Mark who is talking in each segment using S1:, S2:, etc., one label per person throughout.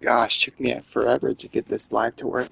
S1: Gosh, took me forever to get this live to work.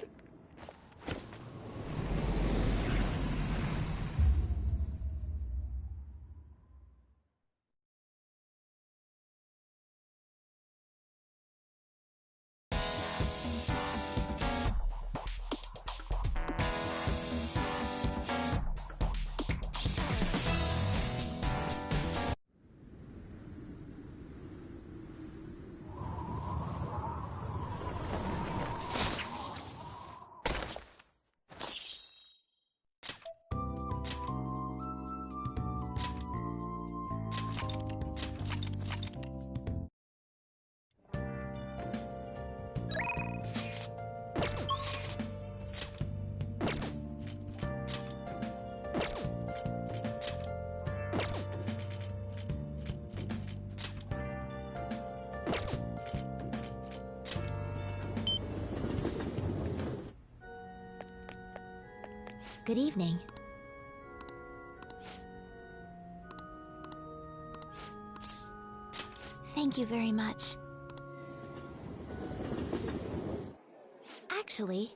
S2: Good evening. Thank you very much. Actually...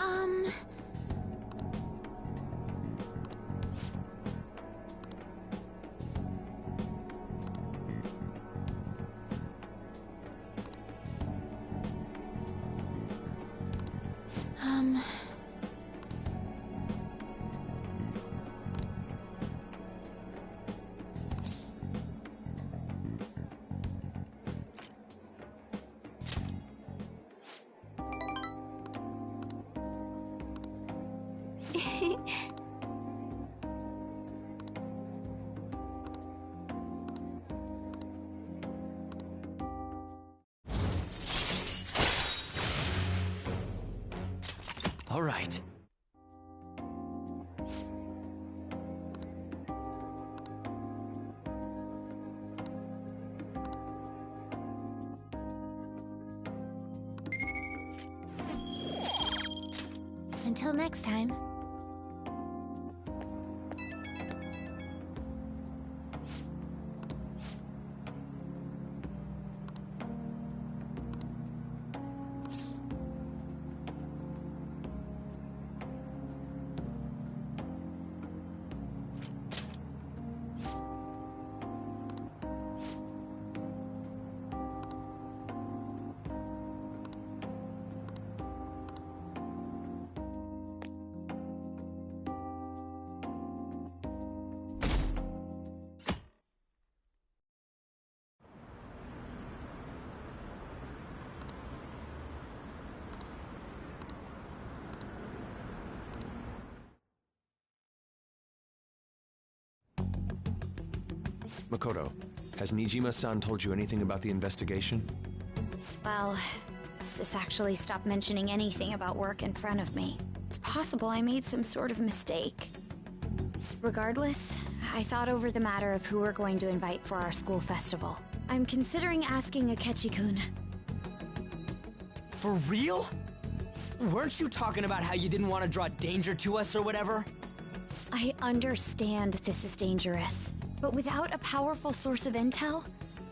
S2: Um... Um...
S3: All right.
S2: Until next time.
S3: Makoto, has Nijima-san told you anything about the investigation?
S4: Well, Sis actually stopped mentioning anything about work in front of me. It's possible I made some sort of mistake. Regardless, I thought over the matter of who we're going to invite for our school festival. I'm considering asking Akechi-kun.
S5: For real? Weren't you talking about how you didn't want to draw danger to us or whatever?
S4: I understand this is dangerous, but without a powerful source of intel,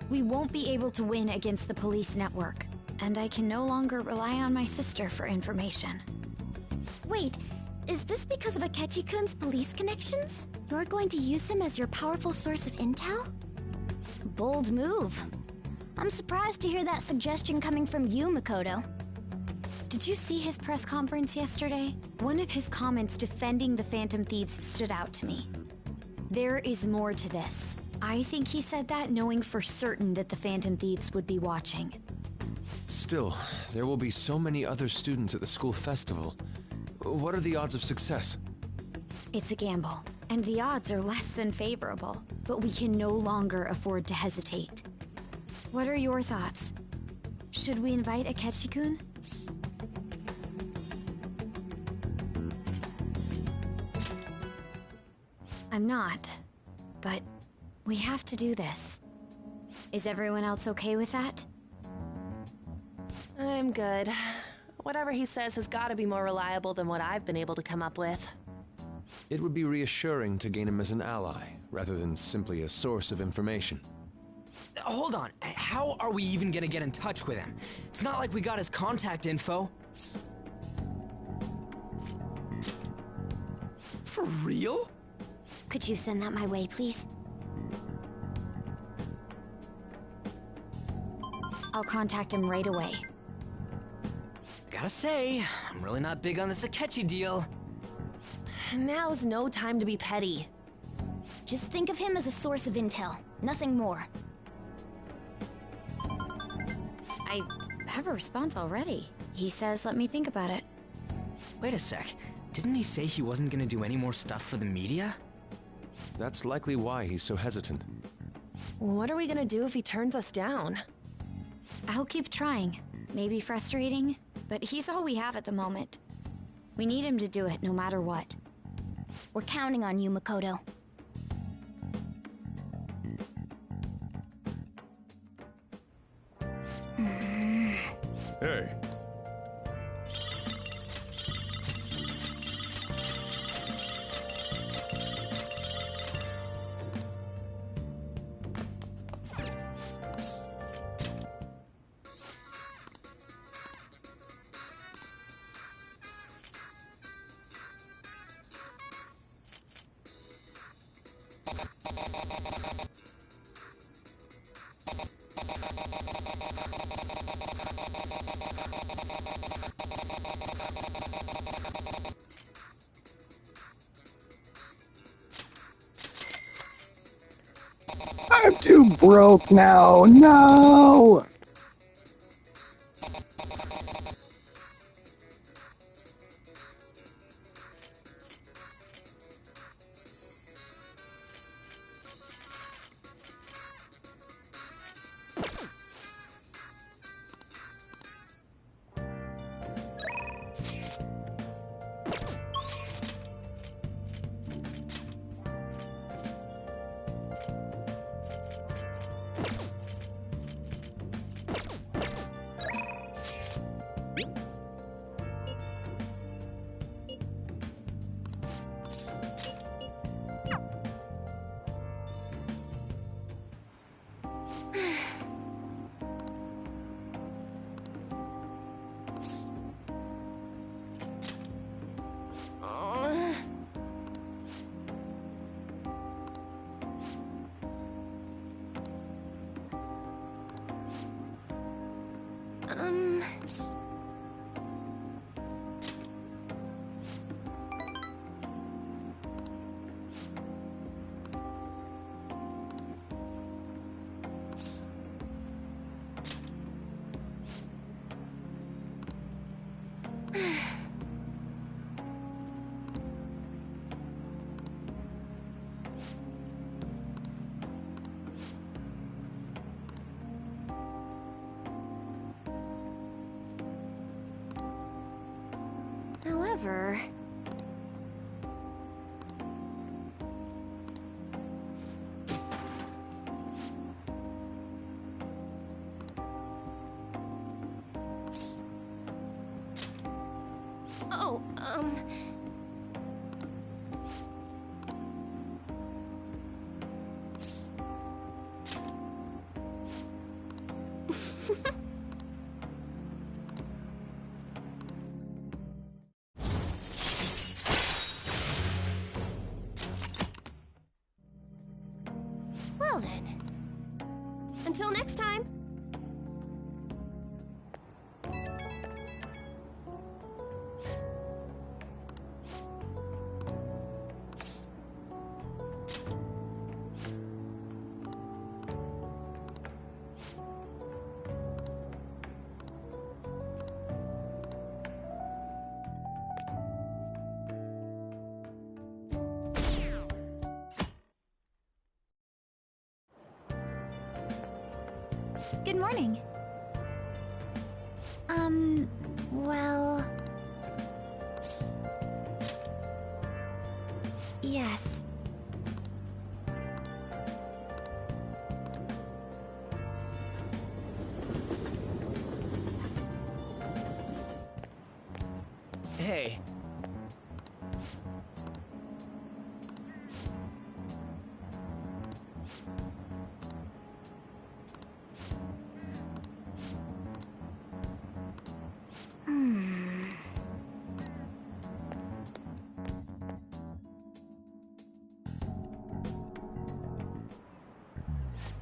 S4: we won't be able to win against the police network. And I can no longer rely on my sister for information.
S2: Wait, is this because of Akechi-kun's police connections? You're going to use him as your powerful source of intel? Bold move. I'm surprised to hear that suggestion coming from you, Makoto.
S4: Did you see his press conference yesterday? One of his comments defending the Phantom Thieves stood out to me. There is more to this. I think he said that knowing for certain that the Phantom Thieves would be watching.
S3: Still, there will be so many other students at the school festival. What are the odds of success?
S4: It's a gamble, and the odds are less than favorable, but we can no longer afford to hesitate. What are your thoughts? Should we invite Akechi-kun? I'm not, but we have to do this. Is everyone else okay with that?
S6: I'm good. Whatever he says has got to be more reliable than what I've been able to come up with.
S3: It would be reassuring to gain him as an ally, rather than simply a source of information.
S5: Hold on, how are we even gonna get in touch with him? It's not like we got his contact info. For real?
S2: Could you send that my way, please?
S4: I'll contact him right away.
S5: Gotta say, I'm really not big on this Akechi deal.
S6: Now's no time to be petty.
S2: Just think of him as a source of intel, nothing more.
S4: I have a response already. He says let me think about it.
S5: Wait a sec, didn't he say he wasn't gonna do any more stuff for the media?
S3: That's likely why he's so hesitant.
S6: What are we gonna do if he turns us down?
S4: I'll keep trying. Maybe frustrating, but he's all we have at the moment. We need him to do it no matter what.
S2: We're counting on you, Makoto.
S3: Hey.
S1: I'm too broke now. No!
S6: Um...
S4: However...
S6: Oh,
S2: Well then.
S6: Until next time!
S2: Good morning. Well... Yes.
S5: Hey.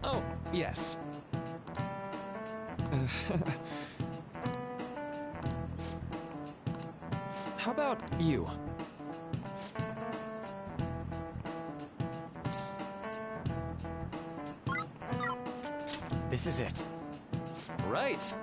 S3: Oh, yes. How about you?
S5: This is it.
S3: Right.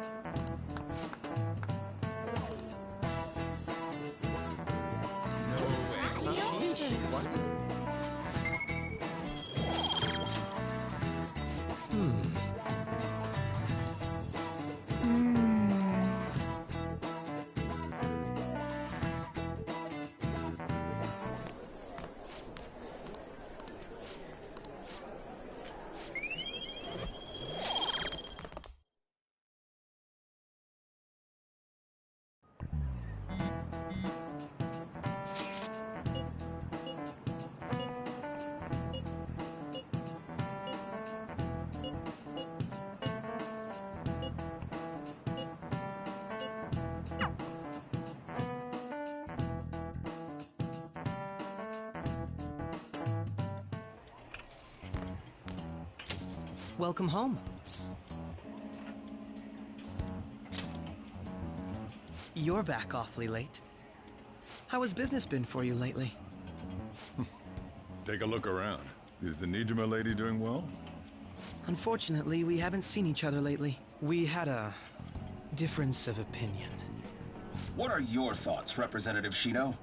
S5: Welcome home. You're back awfully late. How has business been for you lately?
S7: Take a look around. Is the Nijima lady doing well?
S5: Unfortunately, we haven't seen each other lately. We had a difference of opinion.
S8: What are your thoughts, Representative Shino?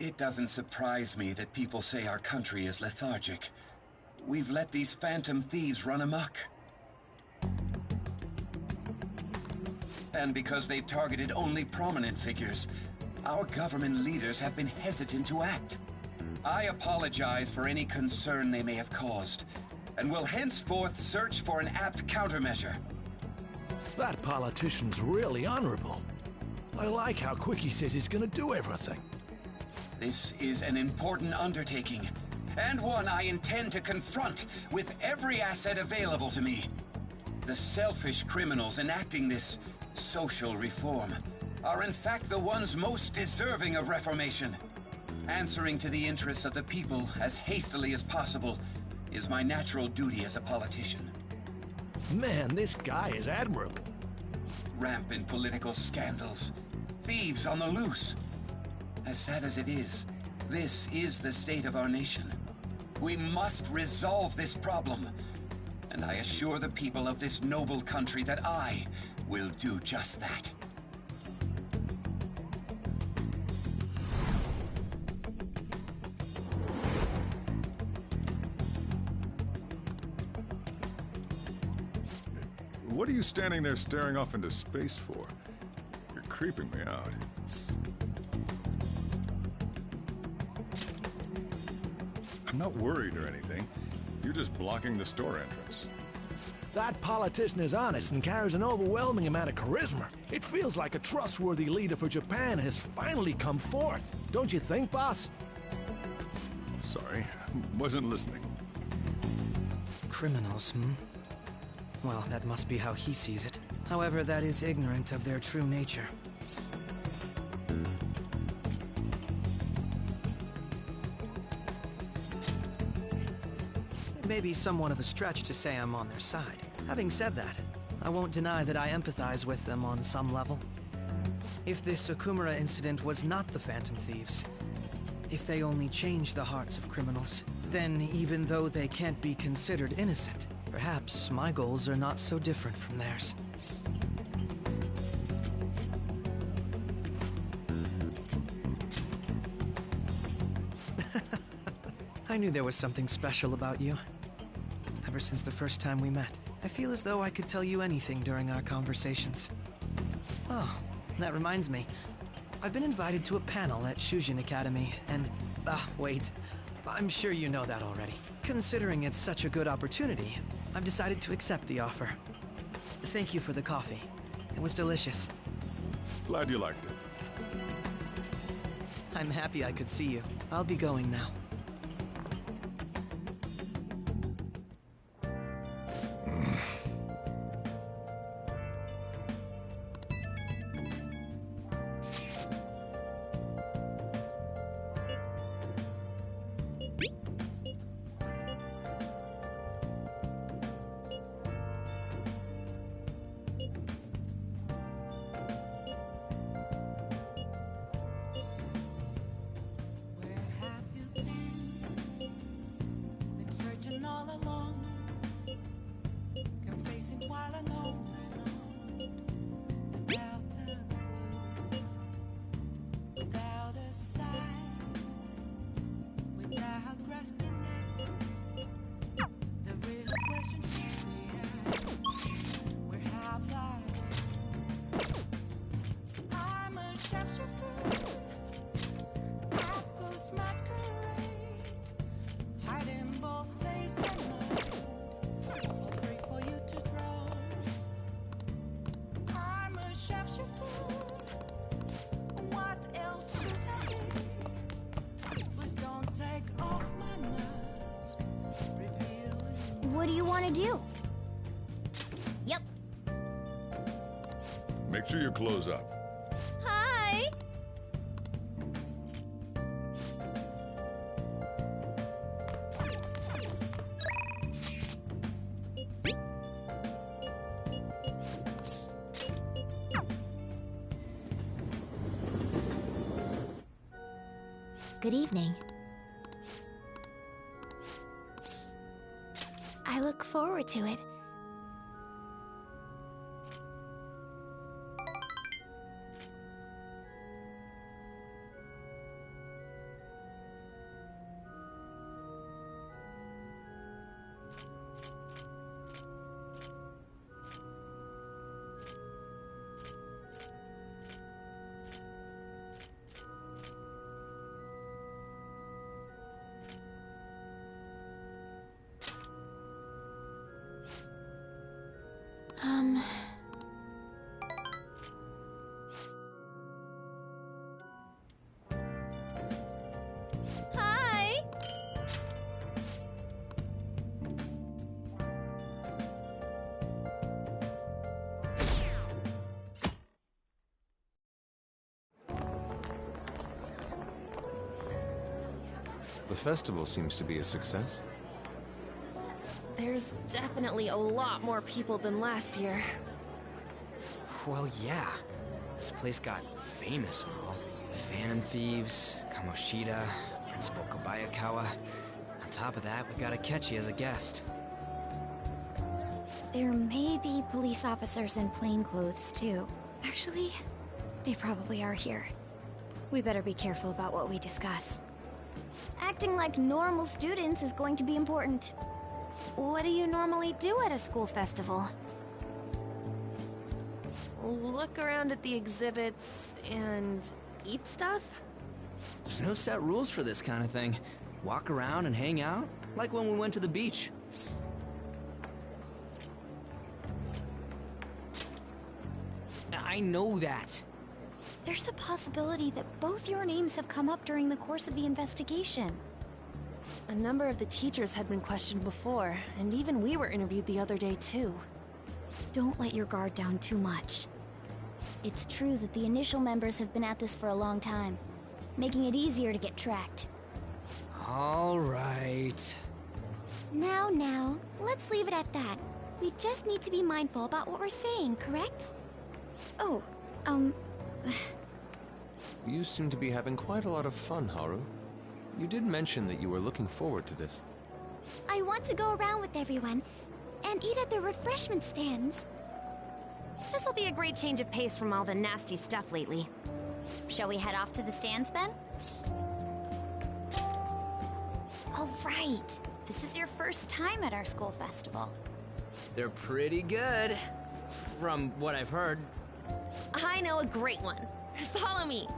S8: It doesn't surprise me that people say our country is lethargic. We've let these phantom thieves run amok. And because they've targeted only prominent figures, our government leaders have been hesitant to act. I apologize for any concern they may have caused, and will henceforth search for an apt countermeasure.
S9: That politician's really honorable. I like how quick he says he's gonna do everything.
S8: This is an important undertaking, and one I intend to confront with every asset available to me. The selfish criminals enacting this social reform are in fact the ones most deserving of reformation. Answering to the interests of the people as hastily as possible is my natural duty as a politician.
S9: Man, this guy is admirable.
S8: Rampant political scandals, thieves on the loose. As sad as it is, this is the state of our nation. We must resolve this problem, and I assure the people of this noble country that I will do just that.
S7: What are you standing there staring off into space for? You're creeping me out. I'm not worried or anything. You're just blocking the store entrance.
S9: That politician is honest and carries an overwhelming amount of charisma. It feels like a trustworthy leader for Japan has finally come forth. Don't you think, boss?
S7: Sorry, wasn't listening.
S5: Criminals, Well, that must be how he sees it. However, that is ignorant of their true nature. It may be somewhat of a stretch to say I'm on their side. Having said that, I won't deny that I empathize with them on some level. If this Okumura incident was not the Phantom Thieves, if they only changed the hearts of criminals, then even though they can't be considered innocent, perhaps my goals are not so different from theirs. I knew there was something special about you. I ever since the first time we met. I feel as though I could tell you anything during our conversations. Oh, that reminds me. I've been invited to a panel at Shujin Academy, and... wait. I'm sure you know that already. Considering it's such a good opportunity, I've decided to accept the offer. Thank you for the coffee. It was delicious.
S7: Glad you liked it.
S5: I'm happy I could see you. I'll be going now.
S2: What do you want to do? Yep.
S7: Make sure your clothes up.
S2: Hi! Good evening. I look forward to it. Hi!
S3: The festival seems to be a success.
S6: There's definitely a lot more people than last year.
S10: Well, yeah. This place got famous and all. Phantom Thieves, Kamoshida, Principal Kobayakawa. On top of that, we got Akechi as a guest.
S4: There may be police officers in plainclothes, too. Actually, they probably are here. We better be careful about what we discuss.
S2: Acting like normal students is going to be important. What do you normally do at a school festival?
S6: Look around at the exhibits and eat stuff?
S10: There's no set rules for this kind of thing. Walk around and hang out, like when we went to the beach. I know that.
S4: There's a possibility that both your names have come up during the course of the investigation.
S6: A number of the teachers had been questioned before, and even we were interviewed the other day too.
S4: Don't let your guard down too much.
S2: It's true that the initial members have been at this for a long time, making it easier to get tracked.
S10: All right.
S2: Now, let's leave it at that. We just need to be mindful about what we're saying, correct?
S4: Oh,
S3: You seem to be having quite a lot of fun, Haru. You did mention that you were looking forward to this.
S2: I want to go around with everyone and eat at the refreshment stands.
S11: This'll be a great change of pace from all the nasty stuff lately. Shall we head off to the stands then?
S2: Oh, right.
S4: This is your first time at our school festival.
S10: They're pretty good, from what I've heard.
S11: I know a great one. Follow me.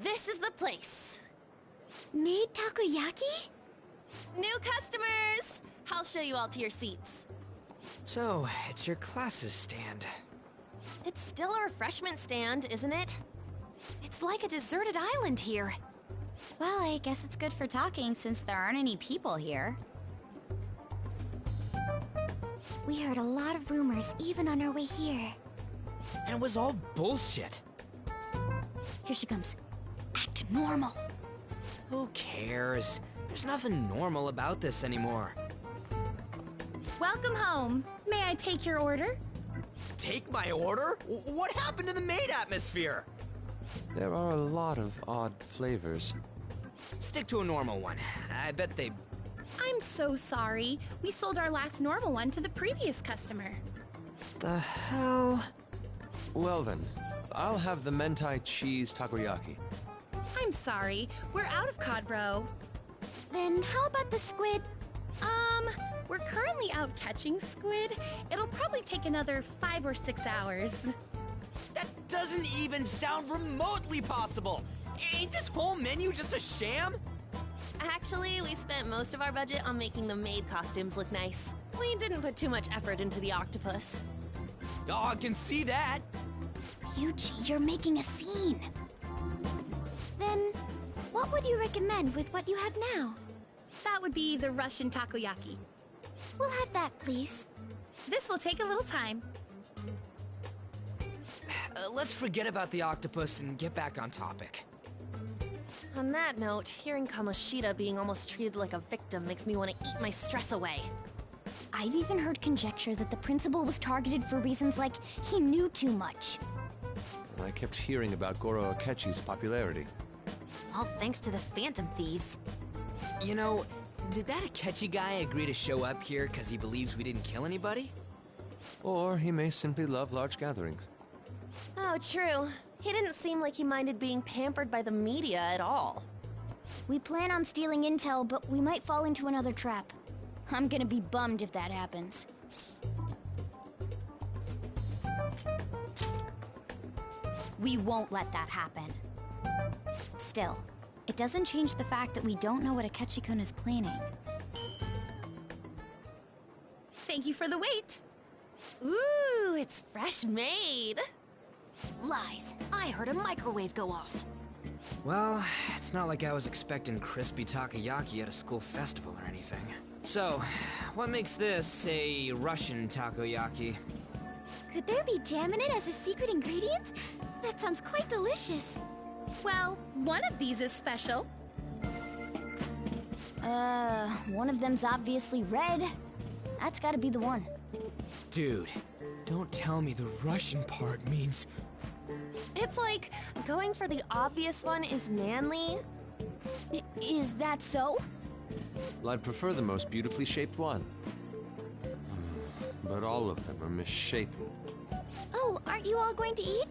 S11: This is the place.
S2: Made takoyaki?
S11: New customers! I'll show you all to your seats.
S10: So, it's your class's stand.
S11: It's still a refreshment stand, isn't it? It's like a deserted island here.
S4: Well, I guess it's good for talking since there aren't any people here.
S2: We heard a lot of rumors even on our way here.
S10: And it was all bullshit.
S2: Here she comes. Act normal.
S10: Who cares? There's nothing normal about this anymore.
S12: Welcome home. May I take your order?
S10: Take my order? What happened to the maid atmosphere?
S3: There are a lot of odd flavors.
S10: Stick to a normal one. I bet they...
S12: I'm so sorry. We sold our last normal one to the previous customer.
S3: The hell? Well then, I'll have the mentai cheese takoyaki.
S12: I'm sorry. We're out of cod bro.
S2: Then how about the squid?
S12: We're currently out catching squid. It'll probably take another 5 or 6 hours.
S10: That doesn't even sound remotely possible! Ain't this whole menu just a sham?
S11: Actually, we spent most of our budget on making the maid costumes look nice. We didn't put too much effort into the octopus.
S10: Oh, I can see that!
S2: Yuji, you're making a scene. Then, what would you recommend with what you have now?
S12: That would be the Russian takoyaki.
S2: We'll have that, please.
S12: This will take a little time.
S10: Let's forget about the octopus and get back on topic.
S11: On that note, hearing Kamoshida being almost treated like a victim makes me want to eat my stress away.
S2: I've even heard conjecture that the principal was targeted for reasons like he knew too much.
S3: And I kept hearing about Goro Akechi's popularity.
S11: All thanks to the Phantom Thieves.
S10: You know, did that Akechi guy agree to show up here because he believes we didn't kill anybody?
S3: Or he may simply love large gatherings.
S11: Oh, true. He didn't seem like he minded being pampered by the media at all.
S2: We plan on stealing intel, but we might fall into another trap. I'm gonna be bummed if that happens.
S4: We won't let that happen. Still, it doesn't change the fact that we don't know what Akechi-kun is planning.
S12: Thank you for the wait.
S11: Ooh, it's fresh made.
S2: Lies. I heard a microwave go off.
S10: Well, it's not like I was expecting crispy takoyaki at a school festival or anything. So, what makes this a Russian takoyaki?
S2: Could there be jam in it as a secret ingredient? That sounds quite delicious.
S12: Well, one of these is special.
S2: One of them's obviously red. That's gotta be the one.
S10: Dude, don't tell me the Russian part means...
S11: It's like going for the obvious one is manly.
S2: Is that so?
S3: Well, I'd prefer the most beautifully shaped one. But all of them are misshapen.
S2: Oh, aren't you all going to eat?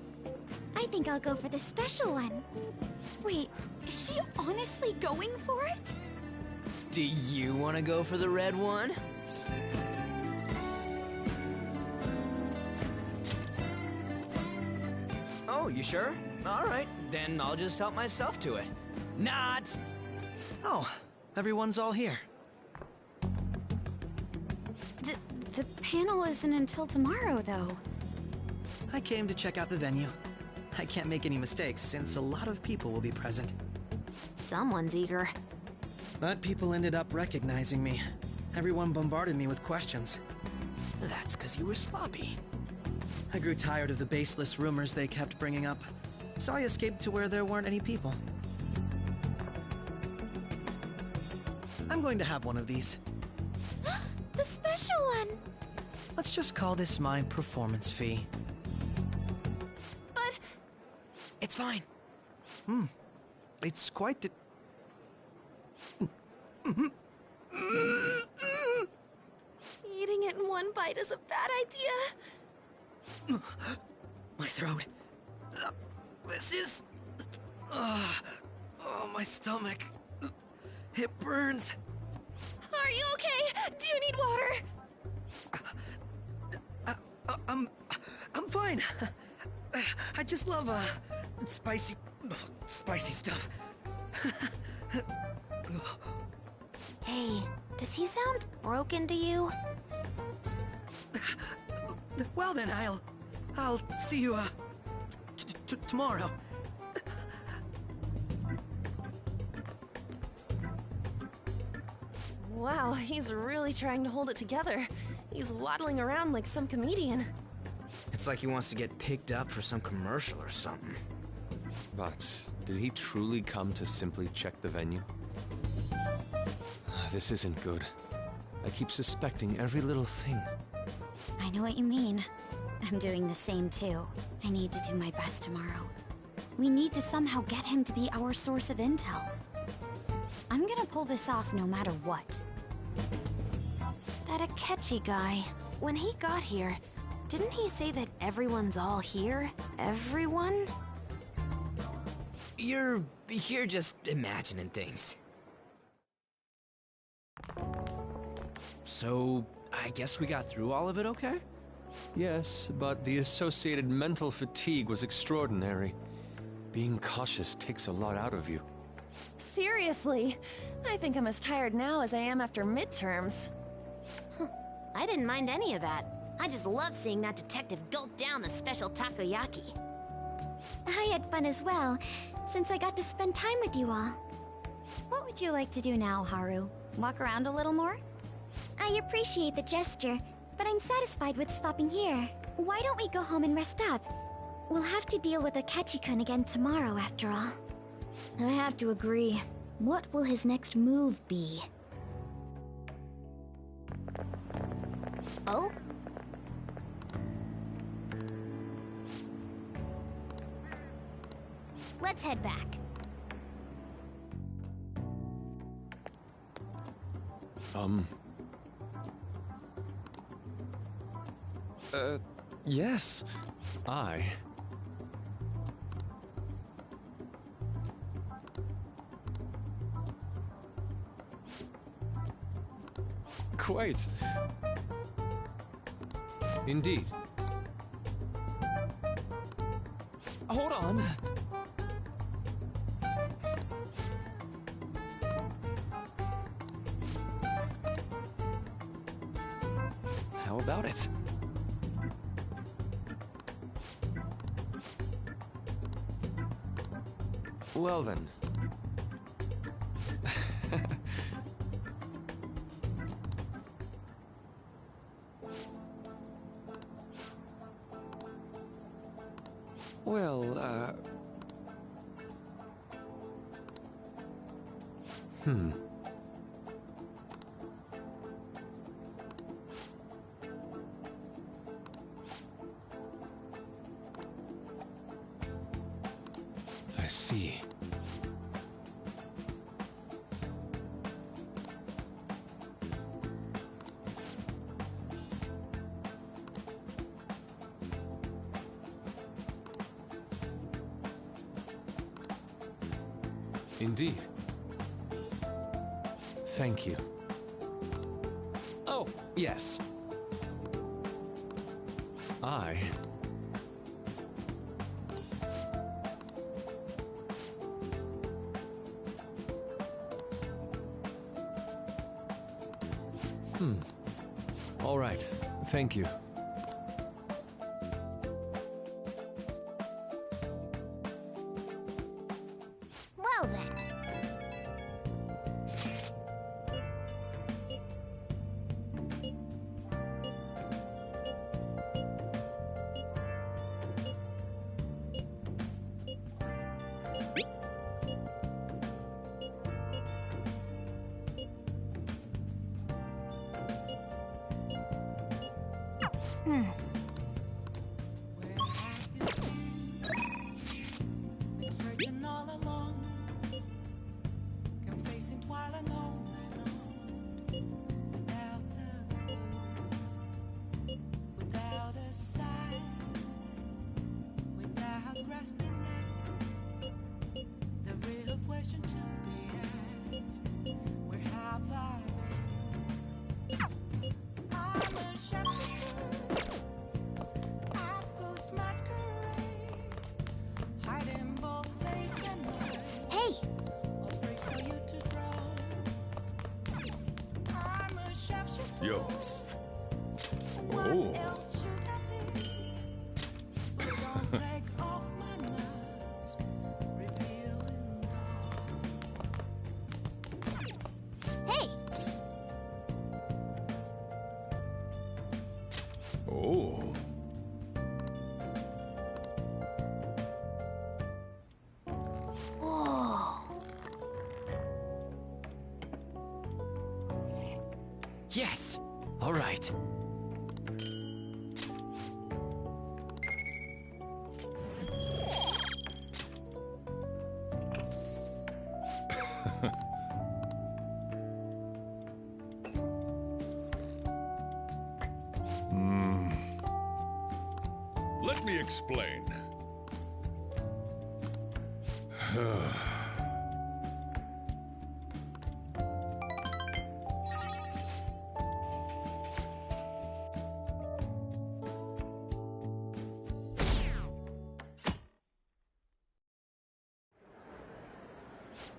S2: I think I'll go for the special one.
S4: Wait, is she honestly going for it?
S10: Do you want to go for the red one? Oh, you sure? All right, then I'll just help myself to it. Not!
S5: Oh, everyone's all here.
S4: The panel isn't until tomorrow, though.
S5: I came to check out the venue. I can't make any mistakes since a lot of people will be present.
S11: Someone's eager.
S5: But people ended up recognizing me. Everyone bombarded me with questions.
S10: That's because you were sloppy.
S5: I grew tired of the baseless rumors they kept bringing up, so I escaped to where there weren't any people. I'm going to have one of these.
S2: The special one!
S5: Let's just call this my performance fee.
S11: But...
S10: It's fine.
S5: It's quite the...
S11: Eating it in one bite is a bad idea.
S10: My throat. This is...
S5: Oh, my stomach. It burns.
S6: Are you okay? Do you need water?
S5: I'm fine. I just love, spicy stuff.
S2: Hey, does he sound broken to you?
S5: Well then, I'll see you, tomorrow.
S6: Wow, he's really trying to hold it together. He's waddling around like some comedian.
S10: It's like he wants to get picked up for some commercial or something.
S3: But did he truly come to simply check the venue? This isn't good. I keep suspecting every little thing.
S4: I know what you mean. I'm doing the same too. I need to do my best tomorrow. We need to somehow get him to be our source of intel. I'm gonna pull this off no matter what.
S6: That Akechi guy, when he got here, didn't he say that everyone's all here? Everyone?
S10: You're just imagining things. So, I guess we got through all of it okay?
S3: Yes, but the associated mental fatigue was extraordinary. Being cautious takes a lot out of you.
S6: Seriously, I think I'm as tired now as I am after midterms.
S2: I didn't mind any of that. I just love seeing that detective gulp down the special takoyaki.
S4: I had fun as well, since I got to spend time with you all. What would you like to do now, Haru? Walk around a little more? I appreciate the gesture, but I'm satisfied with stopping here. Why don't we go home and rest up? We'll have to deal with Akechi-kun again tomorrow, after all.
S2: I have to agree. What will his next move be? Oh? Let's head back.
S3: Yes. Quite. Indeed. Hold on. How about it? Well then. Well, I see. Indeed. Thank you. Oh, yes. All right. Thank you.
S2: Well then. Hey!
S7: Yo. Oh.
S2: Hey!
S7: Oh.
S2: Whoa.
S3: Yes! All right.
S7: Let me explain.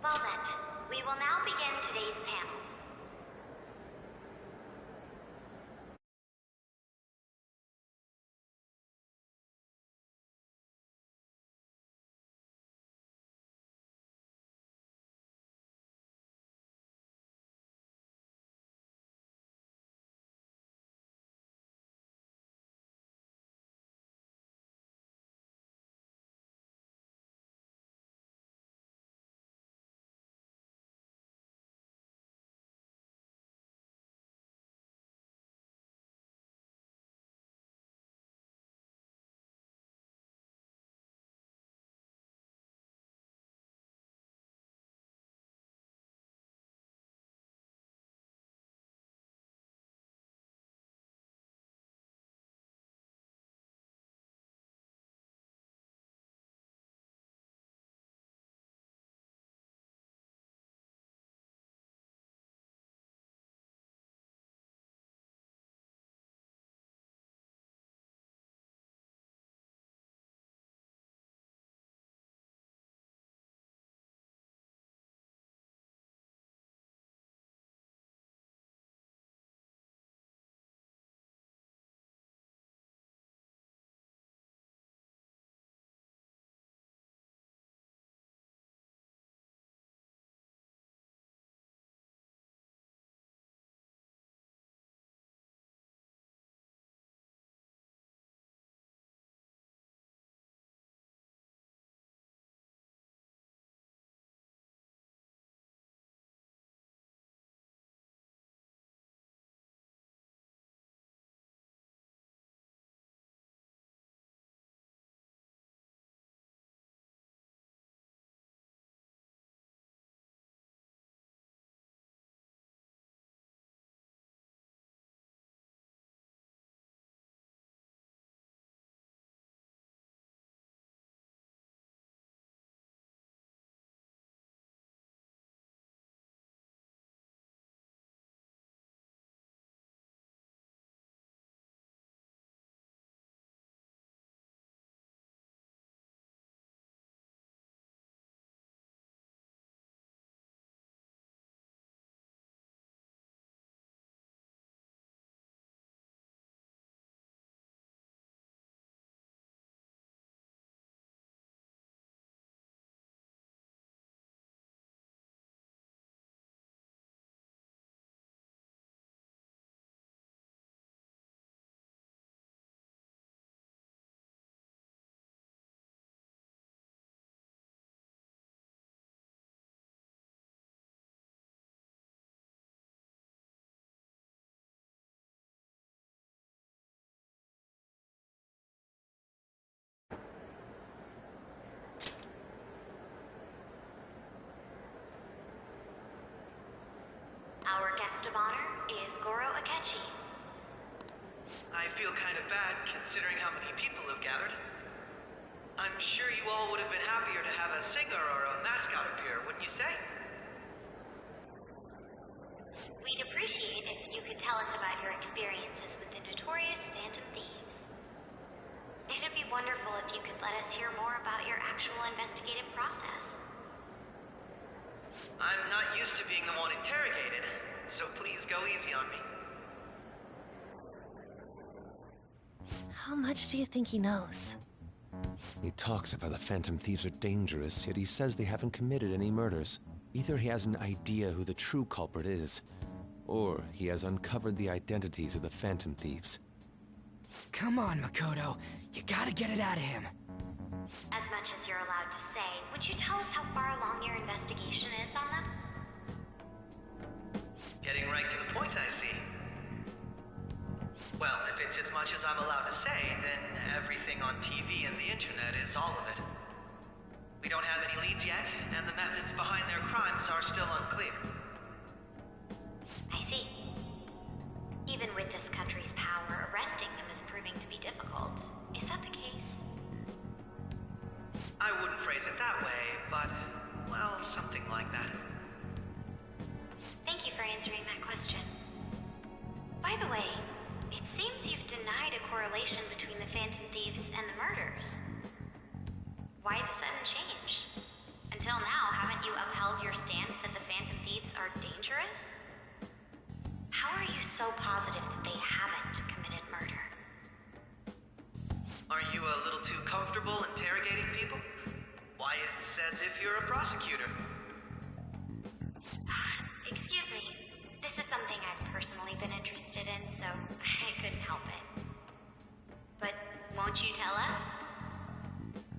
S13: Well then, we will now begin today's panel. Our guest of honor is Goro Akechi.
S5: I feel kind of bad considering how many people have gathered. I'm I'm sure you all would have been happier to have a singer or a mascot appear, wouldn't you say?
S13: We'd appreciate if you could tell us about your experiences with the notorious Phantom Thieves. It'd be wonderful if you could let us hear more about your actual investigative process.
S5: I'm not used to being the one interrogated, so please go easy on me.
S11: How much do you think he knows?
S3: He talks about the Phantom Thieves are dangerous, yet he says they haven't committed any murders. Either he has an idea who the true culprit is, or he has uncovered the identities of the Phantom Thieves.
S10: Come on, Makoto. You gotta get it out of him.
S13: As much as you're allowed to say, would you tell us how far along your investigation is on them?
S5: Getting right to the point, I see. Well, if it's as much as I'm allowed to say, then everything on TV and the internet is all of it. We don't have any leads yet, and the methods behind their crimes are still unclear.
S13: I see. Even with this country's power, arresting them is proving to be difficult. Is that the case?
S5: I wouldn't phrase it that way, but, well, something like that.
S13: Thank you for answering that question. By the way, it seems you've denied a correlation between the Phantom Thieves and the murders. Why the sudden change? Until now, haven't you upheld your stance that the Phantom Thieves are dangerous? How are you so positive that they haven't committed murder?
S5: Aren't you a little too comfortable interrogating people? Why, it's as if you're a prosecutor.
S13: Excuse me. This is something I've personally been interested in, so I couldn't help it. But won't you tell us?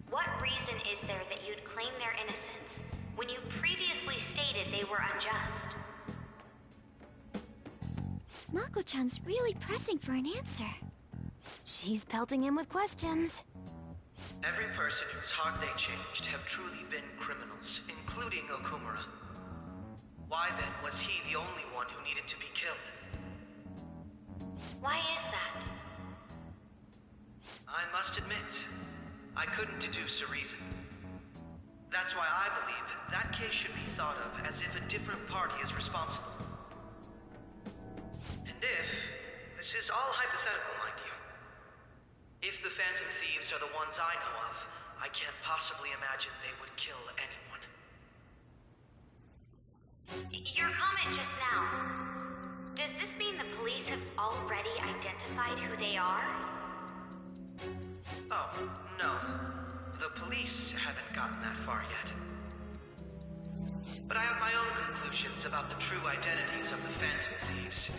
S13: What reason is there that you'd claim their innocence when you previously stated they were unjust?
S2: Mako-chan's really pressing for an answer.
S6: She's pelting him with questions.
S5: Every person whose heart they changed have truly been criminals, including Okumura. Why then was he the only one who needed to be killed?
S13: Why is that?
S5: I must admit, I couldn't deduce a reason. That's why I believe that case should be thought of as if a different party is responsible. And if, this is all hypothetical, mind you, if the Phantom Thieves are the ones I know of, I can't possibly imagine they would kill anyone.
S13: Your comment just now, does this mean the police have already identified who they are?
S5: Oh, no. The police haven't gotten that far yet. But I have my own conclusions about the true identities of the Phantom Thieves.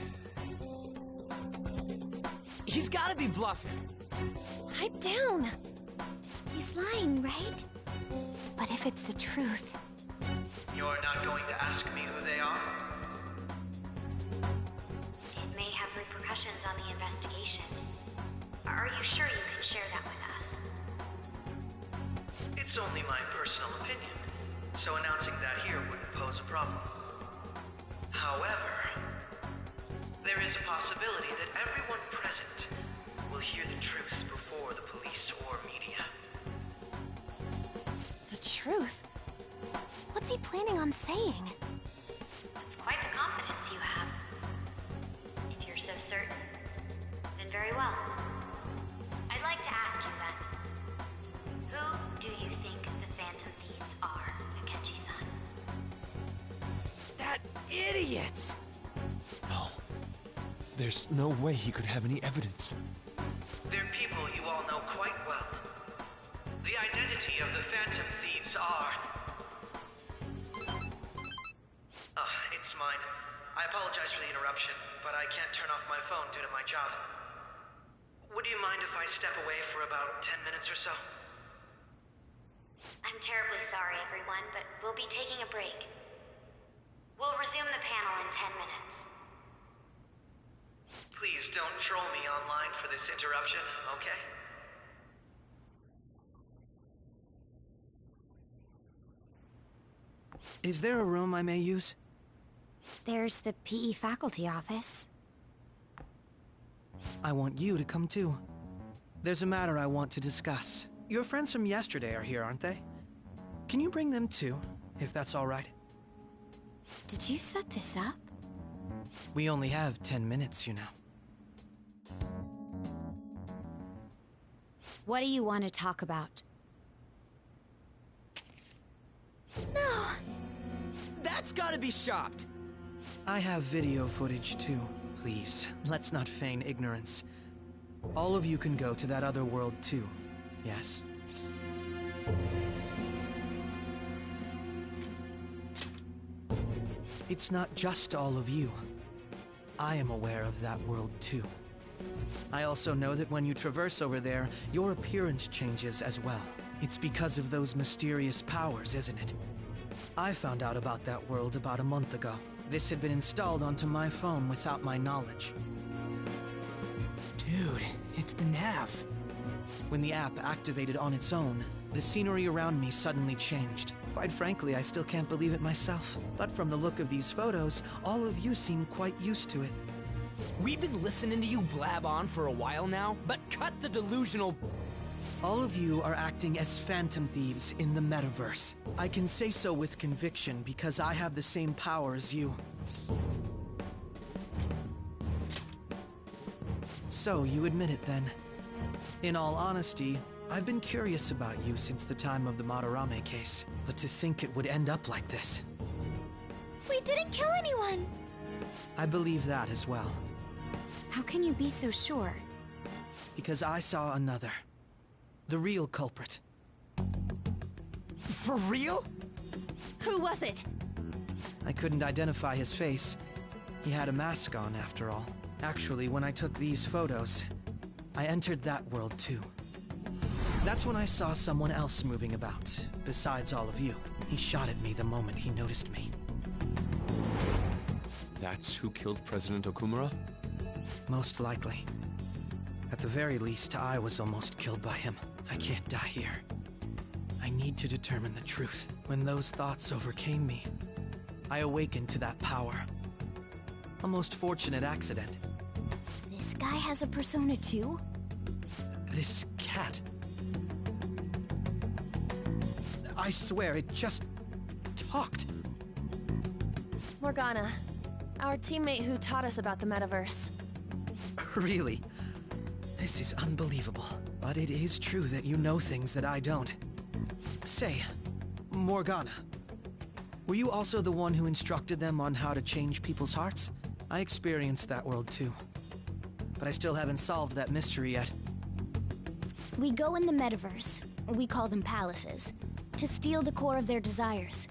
S10: He's gotta be bluffing.
S6: Pipe down.
S2: He's lying, right?
S6: But if it's the truth...
S5: You're not going to ask me who they are?
S13: It may have repercussions on the investigation. Are you sure you can share that with us?
S5: It's only my personal opinion, so announcing that here wouldn't pose a problem. However, there is a possibility that everyone present will hear the truth before the police or media.
S6: The truth? What's he planning on saying?
S13: That's quite the confidence you have. If you're so certain, then very well. I'd like to ask you then, who do you think the Phantom Thieves are, Akechi-san?
S10: That idiot!
S3: No. There's no way he could have any evidence.
S5: They're people you all know quite well. The identity of the Phantom Thieves are... it's mine. I apologize for the interruption, but I can't turn off my phone due to my job. Would you mind if I step away for about 10 minutes or so?
S13: I'm terribly sorry, everyone, but we'll be taking a break. We'll resume the panel in 10 minutes.
S5: Please don't troll me online for this interruption, okay? Is there a room I may use?
S4: There's the PE faculty office.
S5: I want you to come too. There's a matter I want to discuss. your friends from yesterday are here, aren't they? Can you bring them too, if that's all right?
S4: Did you set this up?
S5: We only have 10 minutes, you know.
S4: What do you want to talk about?
S2: No!
S10: That's gotta be shopped!
S5: I have video footage too. Please, let's not feign ignorance. All of you can go to that other world too, yes? It's not just all of you. I am aware of that world too. I also know that when you traverse over there, your appearance changes as well. It's because of those mysterious powers, isn't it? I found out about that world about a month ago. This had been installed onto my phone without my knowledge.
S10: Dude, it's the nav.
S5: When the app activated on its own, the scenery around me suddenly changed. Quite frankly, I still can't believe it myself. But from the look of these photos, all of you seem quite used to it.
S10: We've been listening to you blab on for a while now, but cut the delusional...
S5: All of you are acting as phantom thieves in the metaverse. I can say so with conviction because I have the same power as you. So, you admit it then. In all honesty, I've been curious about you since the time of the Madarame case, but to think it would end up like this.
S2: We didn't kill anyone!
S5: I believe that as well.
S4: How can you be so sure?
S5: Because I saw another. The real culprit.
S10: For real?
S11: Who was it?
S5: I couldn't identify his face. He had a mask on, after all. Actually, when I took these photos, I entered that world too. That's when I saw someone else moving about, besides all of you. He shot at me the moment he noticed me.
S3: That's who killed President Okumura?
S5: Most likely. At the very least, I was almost killed by him. I can't die here. I need to determine the truth. When those thoughts overcame me, I awakened to that power. A most fortunate accident.
S2: This guy has a persona too?
S5: This cat. I swear, it just talked.
S11: Morgana, our teammate who taught us about the metaverse.
S5: Really? This is unbelievable. But it is true that you know things that I don't. Say, Morgana, were you also the one who instructed them on how to change people's hearts? I experienced that world too. But I still haven't solved that mystery yet.
S2: We go in the metaverse, we call them palaces, to steal the core of their desires,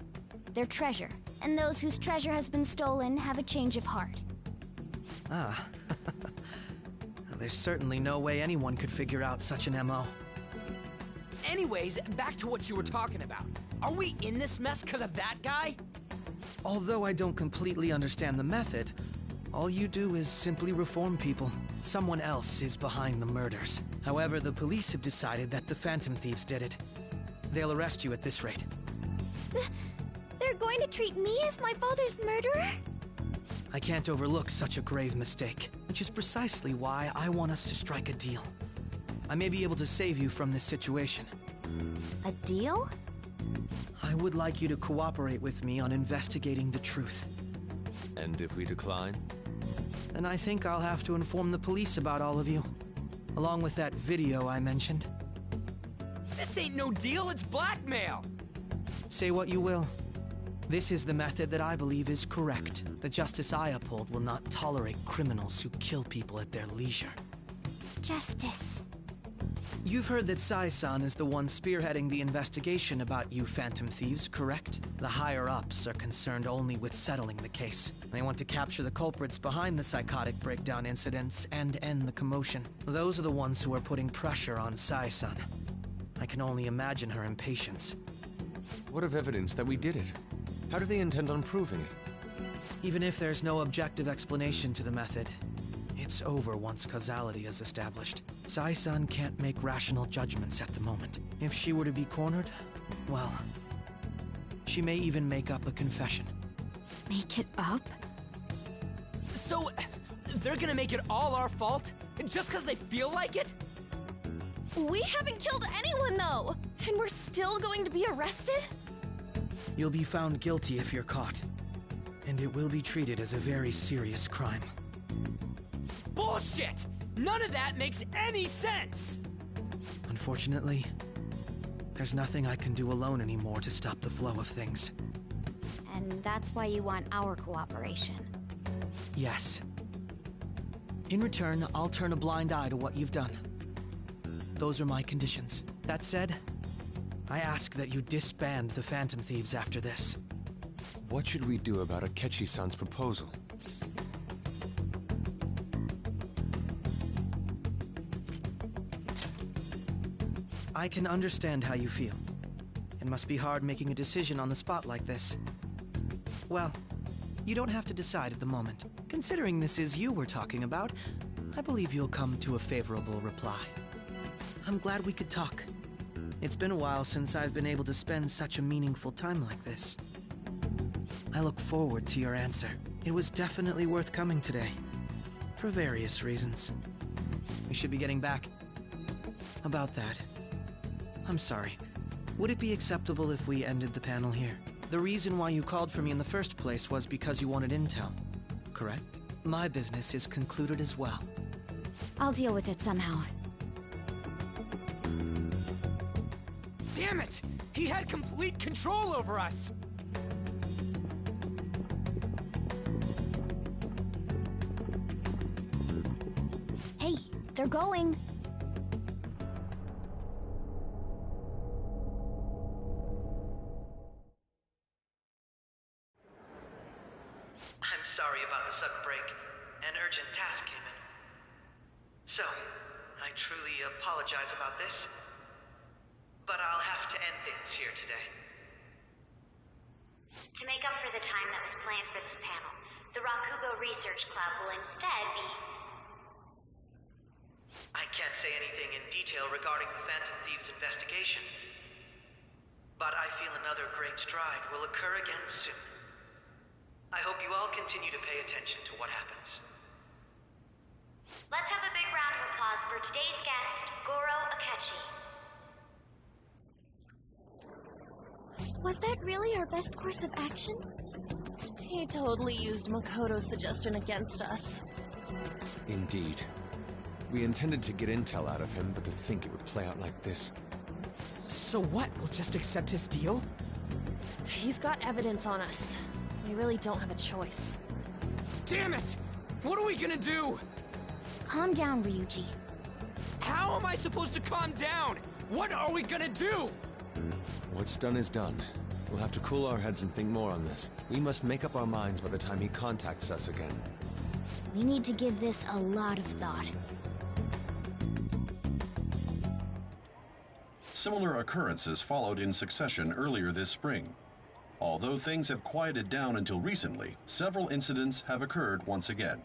S2: their treasure. And those whose treasure has been stolen have a change of heart.
S5: Ah. There's certainly no way anyone could figure out such an MO.
S10: Anyways, back to what you were talking about. Are we in this mess because of that guy?
S5: Although I don't completely understand the method, all you do is simply reform people. Someone else is behind the murders. However, the police have decided that the Phantom Thieves did it. They'll arrest you at this rate.
S2: They're going to treat me as my father's murderer?
S5: I can't overlook such a grave mistake, which is precisely why I want us to strike a deal. I may be able to save you from this situation.
S2: A deal?
S5: I would like you to cooperate with me on investigating the truth.
S3: And if we decline?
S5: Then I think I'll have to inform the police about all of you, along with that video I mentioned.
S10: This ain't no deal, it's blackmail!
S5: Say what you will. This is the method that I believe is correct. The justice I uphold will not tolerate criminals who kill people at their leisure.
S2: Justice.
S5: You've heard that Sae-San is the one spearheading the investigation about you Phantom Thieves, correct? The higher-ups are concerned only with settling the case. They want to capture the culprits behind the psychotic breakdown incidents and end the commotion. Those are the ones who are putting pressure on Sae-San. I can only imagine her impatience.
S3: What of evidence that we did it? How do they intend on proving it?
S5: Even if there's no objective explanation to the method, it's over once causality is established. Sae-San can't make rational judgments at the moment. If she were to be cornered, well, she may even make up a confession.
S4: Make it up?
S10: So, they're gonna make it all our fault? Just because they feel like it?
S11: We haven't killed anyone, though! And we're still going to be arrested?
S5: You'll be found guilty if you're caught. And it will be treated as a very serious crime.
S14: Bullshit! None of that makes any sense!
S5: Unfortunately, there's nothing I can do alone anymore to stop the flow of things.
S4: And that's why you want our cooperation.
S5: Yes. In return, I'll turn a blind eye to what you've done. Those are my conditions. That said, I ask that you disband the Phantom Thieves after this.
S3: What should we do about Akechi-san's proposal?
S5: I can understand how you feel. It must be hard making a decision on the spot like this. Well, you don't have to decide at the moment. Considering this is you we're talking about, I believe you'll come to a favorable reply. I'm glad we could talk. It's been a while since I've been able to spend such a meaningful time like this. I look forward to your answer. It was definitely worth coming today. For various reasons. We should be getting back. About that, I'm sorry. Would it be acceptable if we ended the panel here? The reason why you called for me in the first place was because you wanted intel, correct? My business is concluded as well.
S4: I'll deal with it somehow.
S14: Damn it! He had complete control over us!
S2: Hey, they're going.
S5: I'm sorry about the sudden break. An urgent task came in. So, I truly apologize about this. But I'll have to end things here today.
S13: To make up for the time that was planned for this panel, the Rakugo Research Club will instead be...
S5: I can't say anything in detail regarding the Phantom Thieves investigation. But I feel another great stride will occur again soon. I hope you all continue to pay attention to what happens.
S13: Let's have a big round of applause for today's guest, Goro Akechi.
S2: Was that really our best course of action?
S11: He totally used Makoto's suggestion against us.
S3: Indeed. We intended to get intel out of him, but to think it would play out like this.
S14: So what? We'll just accept his deal?
S11: He's got evidence on us. We really don't have a choice.
S14: Damn it! What are we gonna do?
S2: Calm down, Ryuji.
S14: How am I supposed to calm down? What are we gonna do?
S3: What's done is done. We'll have to cool our heads and think more on this. We must make up our minds by the time he contacts us again.
S2: We need to give this a lot of thought.
S7: Similar occurrences followed in succession earlier this spring. Although things have quieted down until recently, several incidents have occurred once again.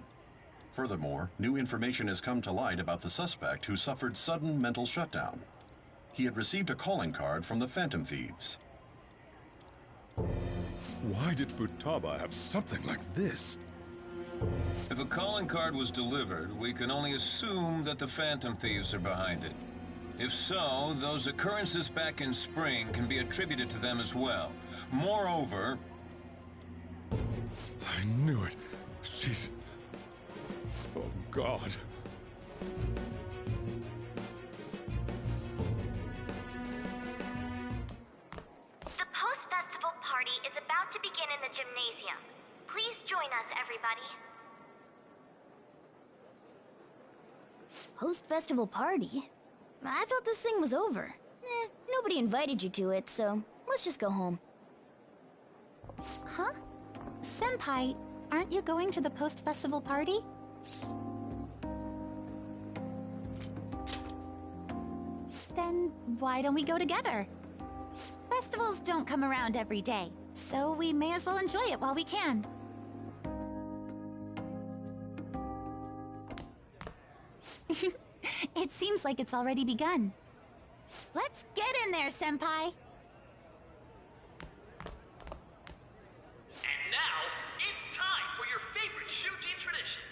S7: Furthermore, new information has come to light about the suspect who suffered sudden mental shutdown. He had received a calling card from the Phantom Thieves. Why did Futaba have something like this?
S15: If a calling card was delivered, we can only assume that the Phantom Thieves are behind it. If so, those occurrences back in spring can be attributed to them as well. Moreover...
S7: I knew it. She's... Oh, God.
S13: The post-festival party is about to begin in the gymnasium. Please join us, everybody.
S2: Post-festival party? I thought this thing was over. Nobody invited you to it, so let's just go home.
S16: Huh? Senpai, aren't you going to the post-festival party? Then why don't we go together? Festivals don't come around every day, so we may as well enjoy it while we can. It seems like it's already begun. Let's get in there, Senpai!
S17: And now, it's time for your favorite Shuji tradition.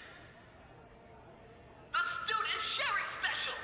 S17: The Student Sharing Special!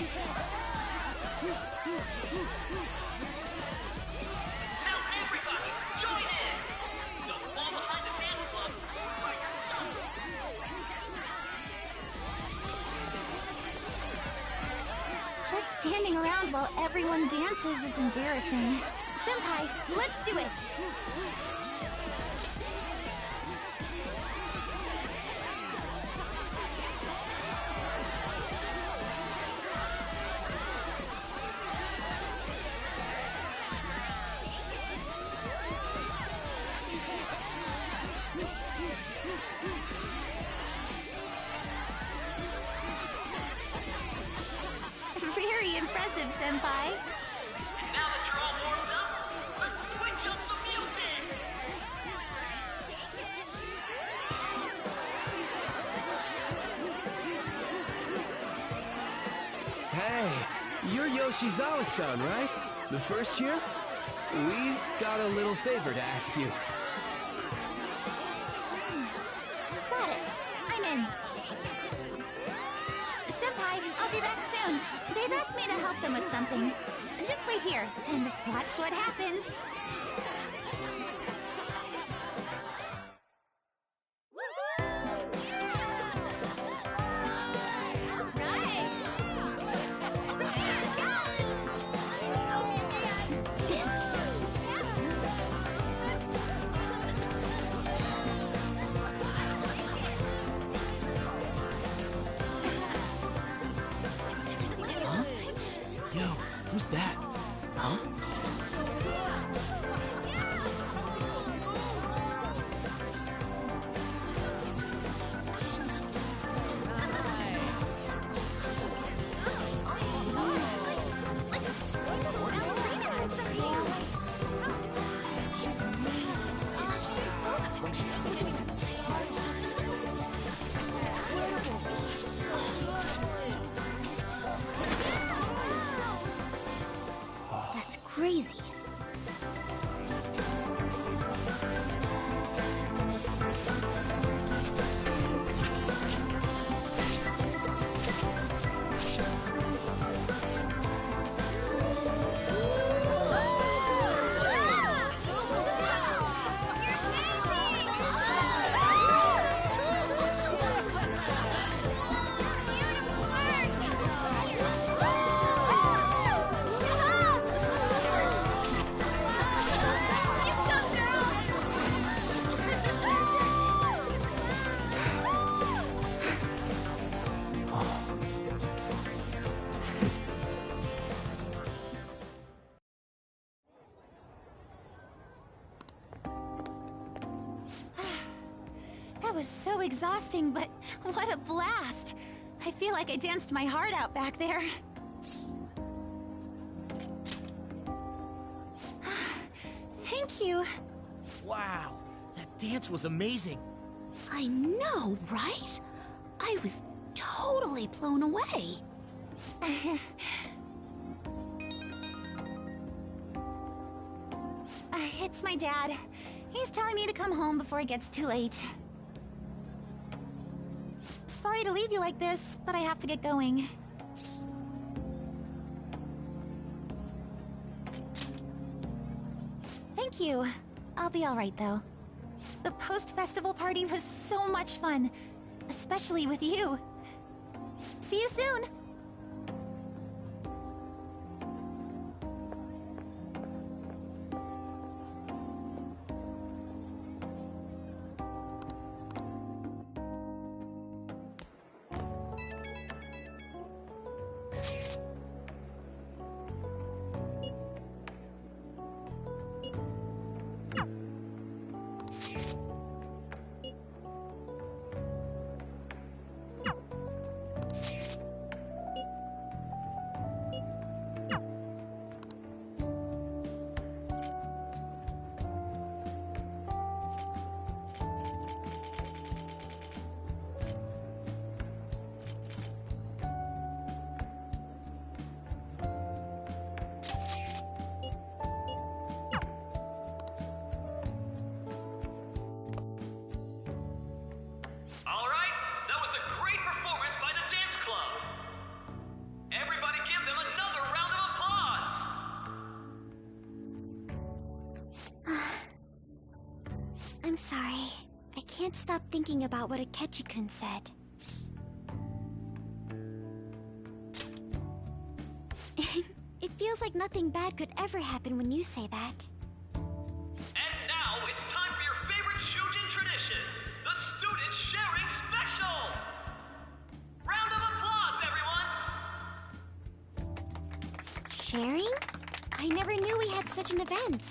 S17: Now everybody, join in! Don't fall behind the dance club by yourself!
S16: Just standing around while everyone dances is embarrassing. Senpai, let's do it! Very impressive, Senpai.
S17: Now that you're all warmed up, let's switch up the music!
S18: Hey, you're Yoshizawa-san, right? The first year? We've got a little favor to ask you.
S16: Got it. I'm in. Senpai, I'll be back soon. They've asked me to help them with something. Just wait here and watch what happens.
S19: Yo, who's that? Huh?
S2: That's crazy.
S16: That was so exhausting, but what a blast! I feel like I danced my heart out back there. Thank you.
S19: Wow, that dance was amazing.
S6: I know, right? I was totally blown away.
S16: It's my dad. He's telling me to come home before it gets too late. Sorry to leave you like this, but I have to get going. Thank you. I'll be alright, though. The post-festival party was so much fun. Especially with you. See you soon!
S2: I'm sorry. I can't stop thinking about what Akechi-kun said. It feels like nothing bad could ever happen when you say that.
S17: And now it's time for your favorite Shujin tradition, the Student Sharing Special! Round of applause, everyone!
S2: Sharing? I never knew we had such an event.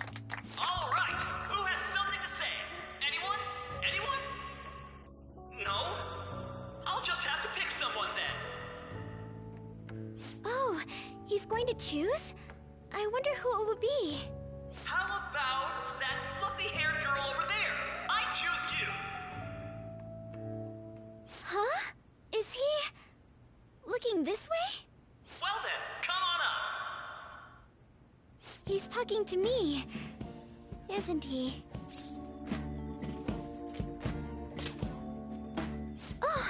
S17: All right, who has something to say? Anyone? Anyone? No? I'll just have to pick someone then.
S2: Oh, he's going to choose? I wonder who it would be.
S17: How about that fluffy-haired girl over there? I choose you!
S2: Huh? Is he... looking this way?
S17: Well then, come on up!
S2: He's talking to me, isn't he? Oh!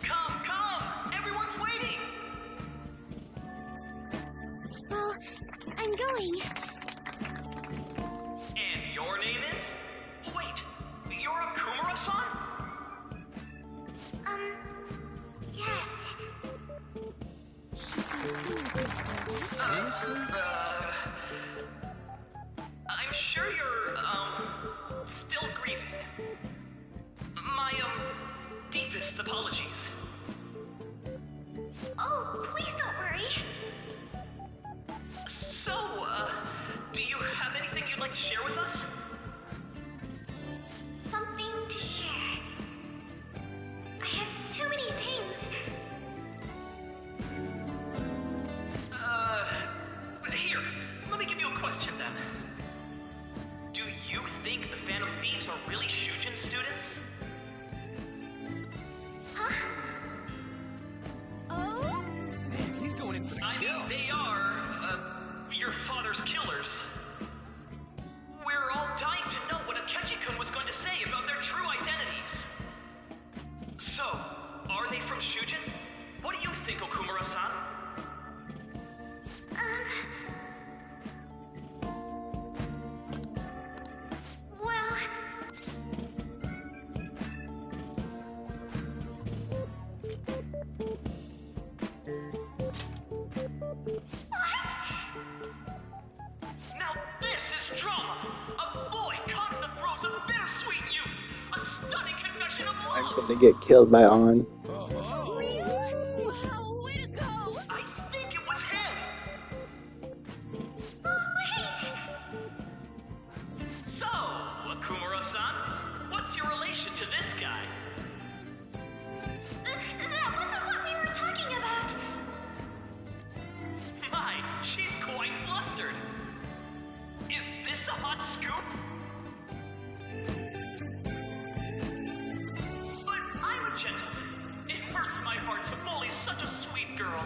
S17: Come, come! Everyone's waiting!
S2: Well, I'm going.
S17: And your name is? Wait, you're Akumura-san?
S13: Yes.
S2: She's
S17: Seriously? I'm sure you're, still grieving. My, deepest apologies.
S13: Oh, please don't worry.
S17: So, do you have anything you'd like to share with us?
S13: Something to share. I have too many things.
S17: Here, let me give you a question then. Do you think the Phantom Thieves are really Shujin students?
S13: Huh?
S2: Oh?
S14: Man, he's going in for the
S17: I
S14: kill.
S17: mean, they are, your father's killers. We're all dying to know what Akechi-kun was going to say about their true identities. So, are they from Shujin? What do you think, Okumura-san?
S13: Well...
S17: Now this is drama! A boy caught in the throes of bittersweet youth! A stunning confession of
S1: I'm
S17: love!
S1: gonna get killed by On.
S2: Wow, way to go!
S17: I think it was him!
S13: Wait!
S17: So, Akumura-san, what's your relation to this guy?
S13: That wasn't what we were talking about!
S17: My, she's quite flustered! Is this a hot scoop? But I'm a gentleman. It hurts my heart to bully such a sweet girl.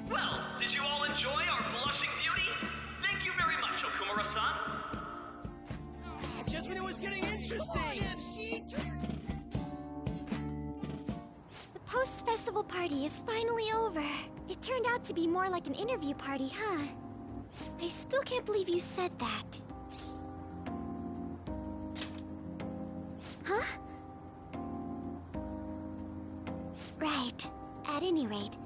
S17: Well, did you all enjoy our blushing beauty? Thank you very much, Okumura-san.
S14: Just when it was getting interesting.
S2: The post-festival party is finally over. It turned out to be more like an interview party, huh? I still can't believe you said that. Huh? Right. At any rate,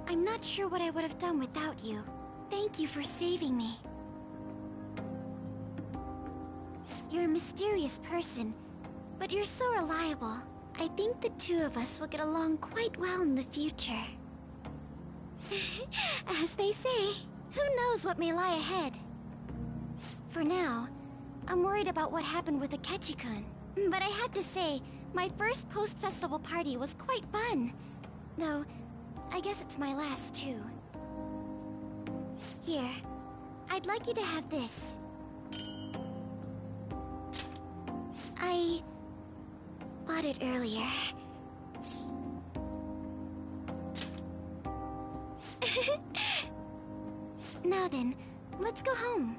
S2: I'm not sure what I would have done without you. Thank you for saving me. You're a mysterious person, but you're so reliable. I think the two of us will get along quite well in the future. As they say, who knows what may lie ahead? For now, I'm worried about what happened with Akechi-kun. But I have to say, my first post-festival party was quite fun. Though, I guess it's my last too. Here, I'd like you to have this. I bought it earlier. Now then, let's go home.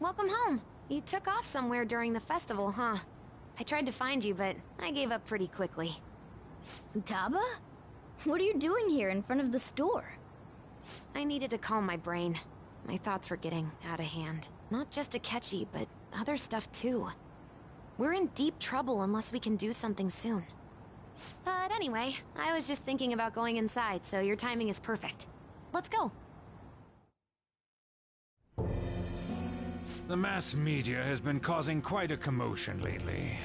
S4: Welcome home.
S6: You took off somewhere during the festival, huh? I tried to find you, but I gave up pretty quickly.
S2: Futaba? What are you doing here in front of the store?
S6: I needed to calm my brain. My thoughts were getting out of hand. Not just Akechi, but other stuff too. We're in deep trouble unless we can do something soon. But anyway, I was just thinking about going inside, so your timing is perfect. Let's go.
S20: The mass media has been causing quite a commotion lately.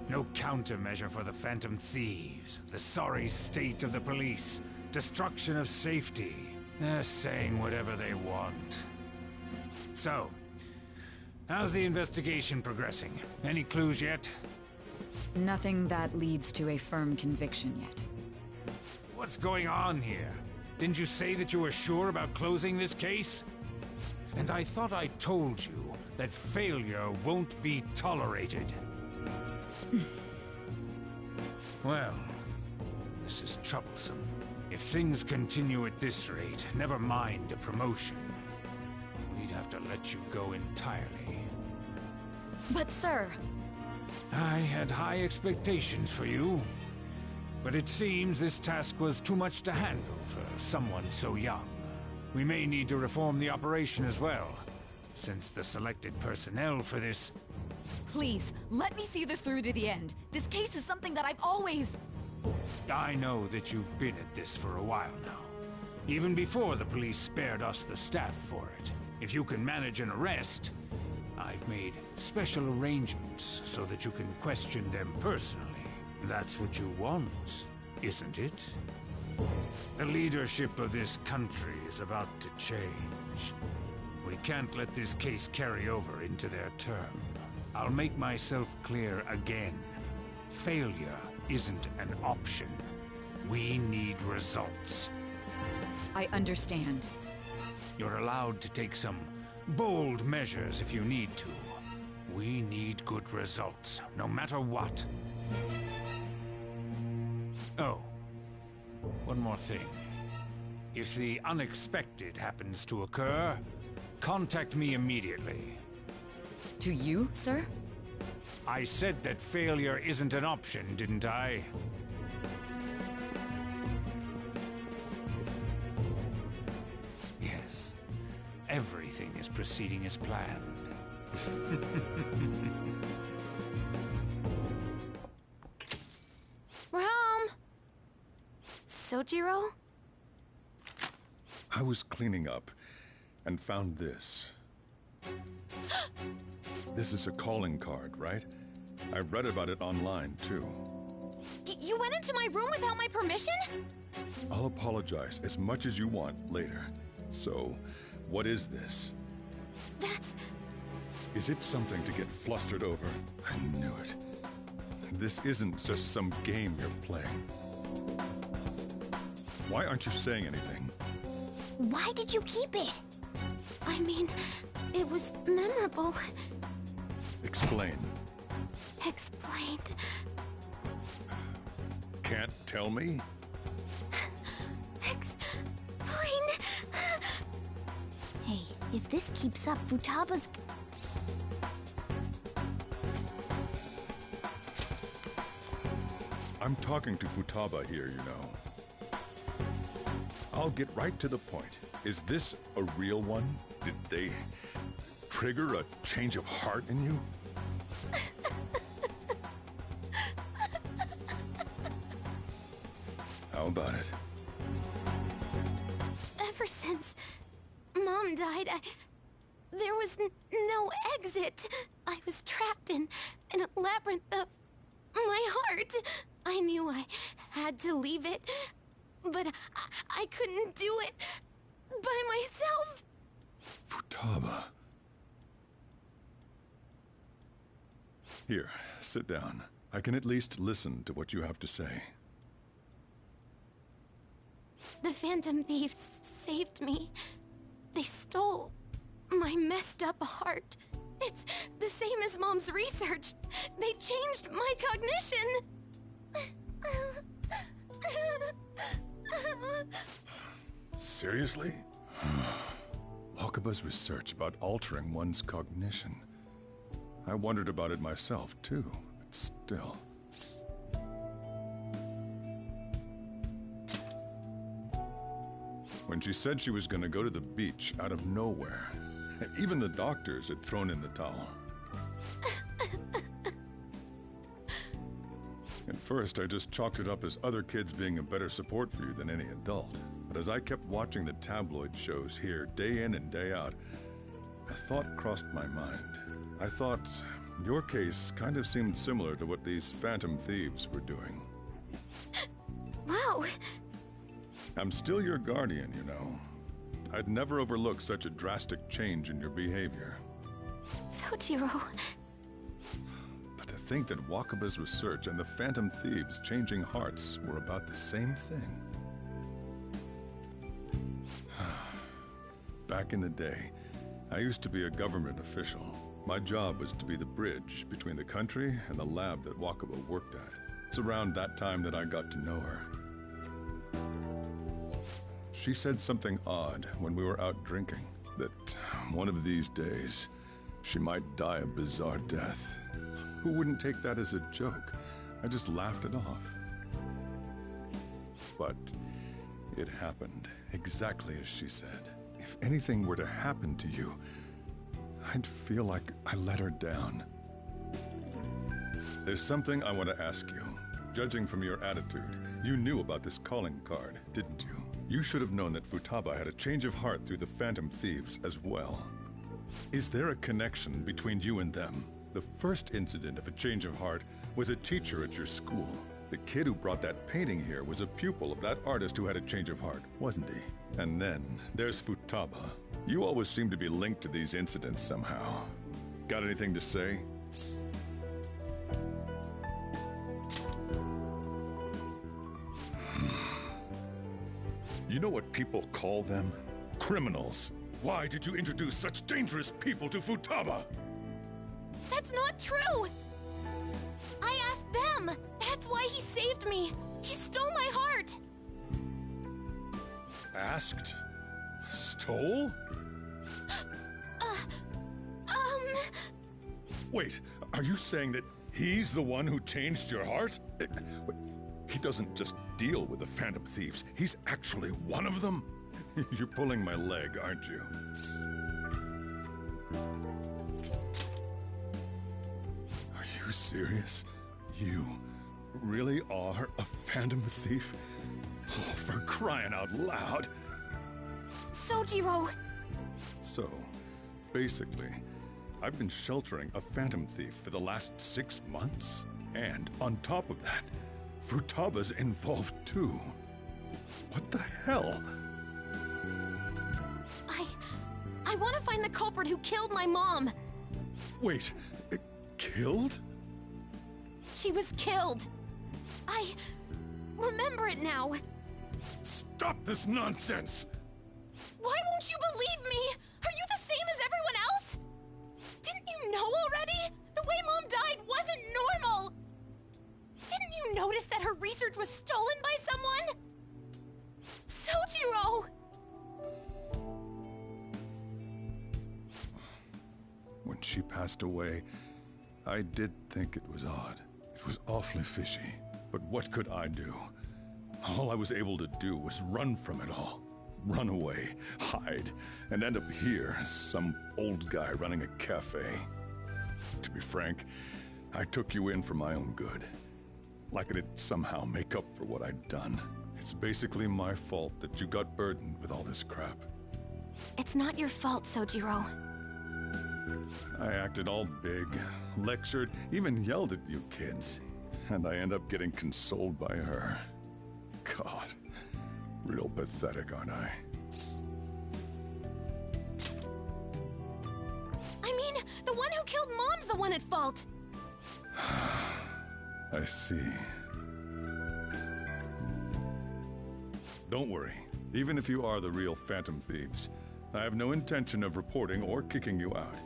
S20: No countermeasure for the Phantom Thieves, the sorry state of the police, destruction of safety. They're saying whatever they want. So, how's the investigation progressing? Any clues yet?
S21: Nothing that leads to a firm conviction yet.
S20: What's going on here? Didn't you say that you were sure about closing this case? And I thought I told you that failure won't be tolerated. Well, this is troublesome. If things continue at this rate, never mind a promotion. We'd have to let you go entirely.
S21: But sir...
S20: I had high expectations for you. But it seems this task was too much to handle for someone so young. We may need to reform the operation as well, since the selected personnel for this...
S21: Please, let me see this through to the end. This case is something that I've always...
S20: I know that you've been at this for a while now. Even before the police spared us the staff for it. If you can manage an arrest, I've made special arrangements so that you can question them personally. That's what you want, isn't it? The leadership of this country is about to change. We can't let this case carry over into their term. I'll make myself clear again. Failure isn't an option. We need results.
S21: I understand.
S20: You're allowed to take some bold measures if you need to. We need good results, no matter what. Oh, one more thing. If the unexpected happens to occur, contact me immediately.
S21: To you, sir?
S20: I said that failure isn't an option, didn't I? Yes. Everything is proceeding as planned.
S6: We're home! Sojiro?
S1: I was cleaning up and found this. This is a calling card, right? I read about it online, too.
S6: You went into my room without my permission?
S1: I'll apologize as much as you want later. So, what is this?
S6: That's...
S1: Is it something to get flustered over? I knew it. This isn't just some game you're playing. Why aren't you saying anything?
S2: Why did you keep it?
S6: I mean, it was memorable.
S1: Explain.
S6: Explain.
S1: Can't tell me?
S6: Explain.
S2: Hey, if this keeps up, Futaba's...
S1: I'm talking to Futaba here, you know. I'll get right to the point. Is this a real one? Did they trigger a change of heart in you? How about it?
S6: Ever since Mom died, there was no exit. I was trapped in a labyrinth of my heart. I knew I had to leave it, but I couldn't do it by myself.
S1: Futaba. Here, sit down. I can at least listen to what you have to say.
S6: The Phantom Thieves saved me. They stole my messed up heart. It's the same as Mom's research. They changed my cognition.
S1: Seriously? Wakaba's research about altering one's cognition. I wondered about it myself, too, but still. When she said she was going to go to the beach out of nowhere, even the doctors had thrown in the towel. At first, I just chalked it up as other kids being a better support for you than any adult. But as I kept watching the tabloid shows here day in and day out, a thought crossed my mind. I thought your case kind of seemed similar to what these phantom thieves were doing.
S6: Wow.
S1: I'm still your guardian, you know. I'd never overlook such a drastic change in your behavior.
S6: Sojiro.
S1: But to think that Wakaba's research and the phantom thieves changing hearts were about the same thing. Back in the day, I used to be a government official. My job was to be the bridge between the country and the lab that Wakaba worked at. It's around that time that I got to know her. She said something odd when we were out drinking, that one of these days, she might die a bizarre death. Who wouldn't take that as a joke? I just laughed it off. But it happened exactly as she said. If anything were to happen to you, I'd feel like I let her down. There's something I want to ask you. Judging from your attitude, you knew about this calling card, didn't you? You should have known that Futaba had a change of heart through the Phantom Thieves as well. Is there a connection between you and them? The first incident of a change of heart was a teacher at your school. The kid who brought that painting here was a pupil of that artist who had a change of heart, wasn't he? And then there's Futaba. You always seem to be linked to these incidents somehow. Got anything to say? You know what people call them? Criminals. Why did you introduce such dangerous people to Futaba?
S6: That's not true! I asked them! That's why he saved me! He stole my heart!
S1: Asked? Stole? Wait, are you saying that he's the one who changed your heart? He doesn't just deal with the Phantom Thieves, he's actually one of them? You're pulling my leg, aren't you? Are you serious? You really are a Phantom Thief? Oh, for crying out loud!
S6: Sojiro!
S1: So, basically, I've been sheltering a Phantom Thief for the last 6 months. And on top of that, Futaba's involved too. What the hell?
S6: I want to find the culprit who killed my mom!
S1: Wait, killed?
S6: She was killed! I remember it now!
S1: Stop this nonsense!
S6: Why won't you believe me? Are you the same as everyone else? Didn't you know already? The way Mom died wasn't normal! Didn't you notice that her research was stolen by someone? Sojiro!
S1: When she passed away, I did think it was odd. It was awfully fishy. But what could I do? All I was able to do was run from it all. Run away, hide, and end up here as some old guy running a cafe. To be frank, I took you in for my own good. Like it'd somehow make up for what I'd done. It's basically my fault that you got burdened with all this crap.
S6: It's not your fault, Sojiro.
S1: I acted all big, lectured, even yelled at you kids. And I end up getting consoled by her. God, real pathetic, aren't I?
S6: I mean, the one who killed Mom's the one at fault!
S1: I see. Don't worry. Even if you are the real Phantom Thieves, I have no intention of reporting or kicking you out.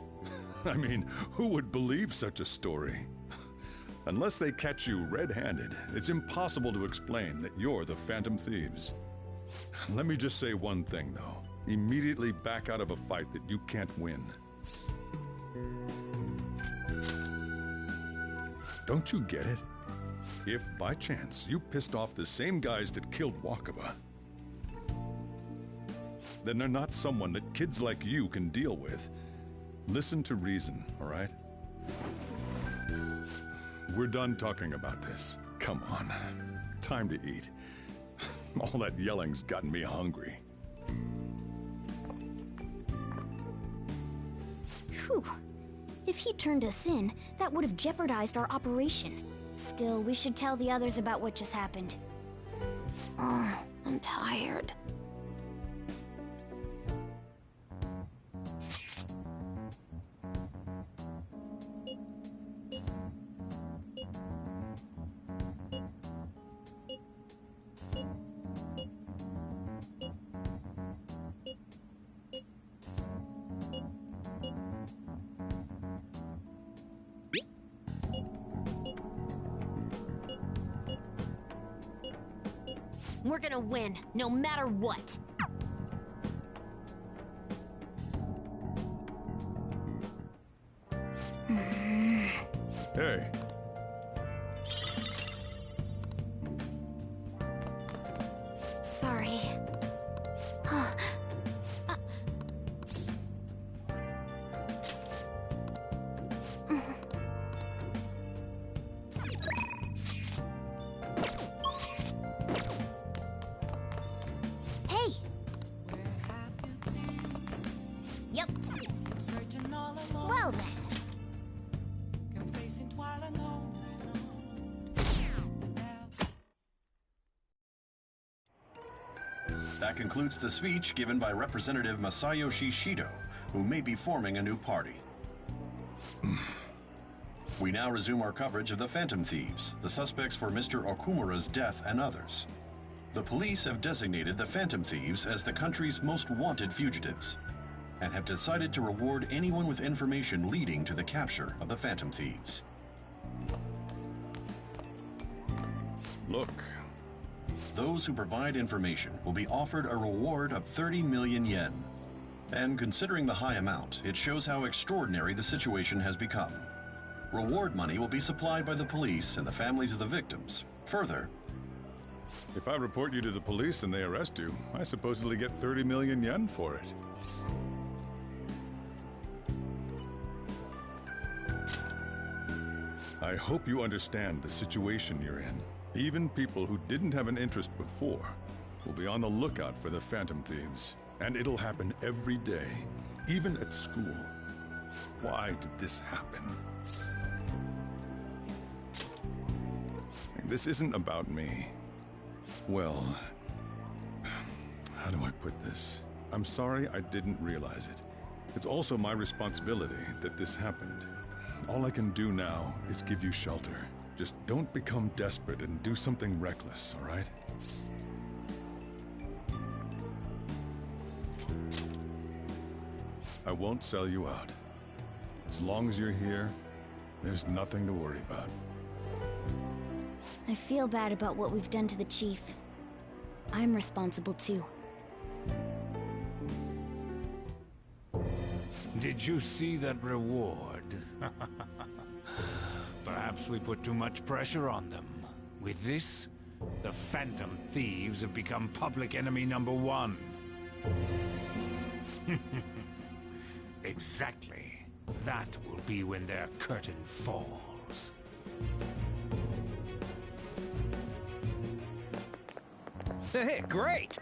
S1: I mean, who would believe such a story? Unless they catch you red-handed, it's impossible to explain that you're the Phantom Thieves. Let me just say one thing, though. Immediately back out of a fight that you can't win. Don't you get it? If, by chance, you pissed off the same guys that killed Wakaba, then they're not someone that kids like you can deal with. Listen to reason, all right? We're done talking about this. Come on. Time to eat. All that yelling's gotten me hungry.
S2: Whew. If he turned us in, that would have jeopardized our operation. Still, we should tell the others about what just happened.
S6: Oh, I'm tired. We're gonna win, no matter what.
S1: Hey.
S2: Sorry. Hey! Yep. Well then.
S7: That concludes the speech given by Representative Masayoshi Shido, who may be forming a new party. We now resume our coverage of the Phantom Thieves, the suspects for Mr. Okumura's death and others. The police have designated the Phantom Thieves as the country's most wanted fugitives, and have decided to reward anyone with information leading to the capture of the Phantom Thieves.
S1: Look.
S7: Those who provide information will be offered a reward of 30 million yen. And considering the high amount, it shows how extraordinary the situation has become. Reward money will be supplied by the police and the families of the victims. Further,
S1: if I report you to the police and they arrest you, I supposedly get 30 million yen for it. I hope you understand the situation you're in. Even people who didn't have an interest before will be on the lookout for the Phantom Thieves. And it'll happen every day, even at school. Why did this happen? This isn't about me. Well, how do I put this? I'm sorry I didn't realize it. It's also my responsibility that this happened. All I can do now is give you shelter. Just don't become desperate and do something reckless, all right? I won't sell you out. As long as you're here, there's nothing to worry about.
S2: I feel bad about what we've done to the chief. I'm responsible too.
S20: Did you see that reward? Perhaps we put too much pressure on them. With this, the Phantom Thieves have become public enemy #1. Exactly. That will be when their curtain falls.
S14: Hey, great!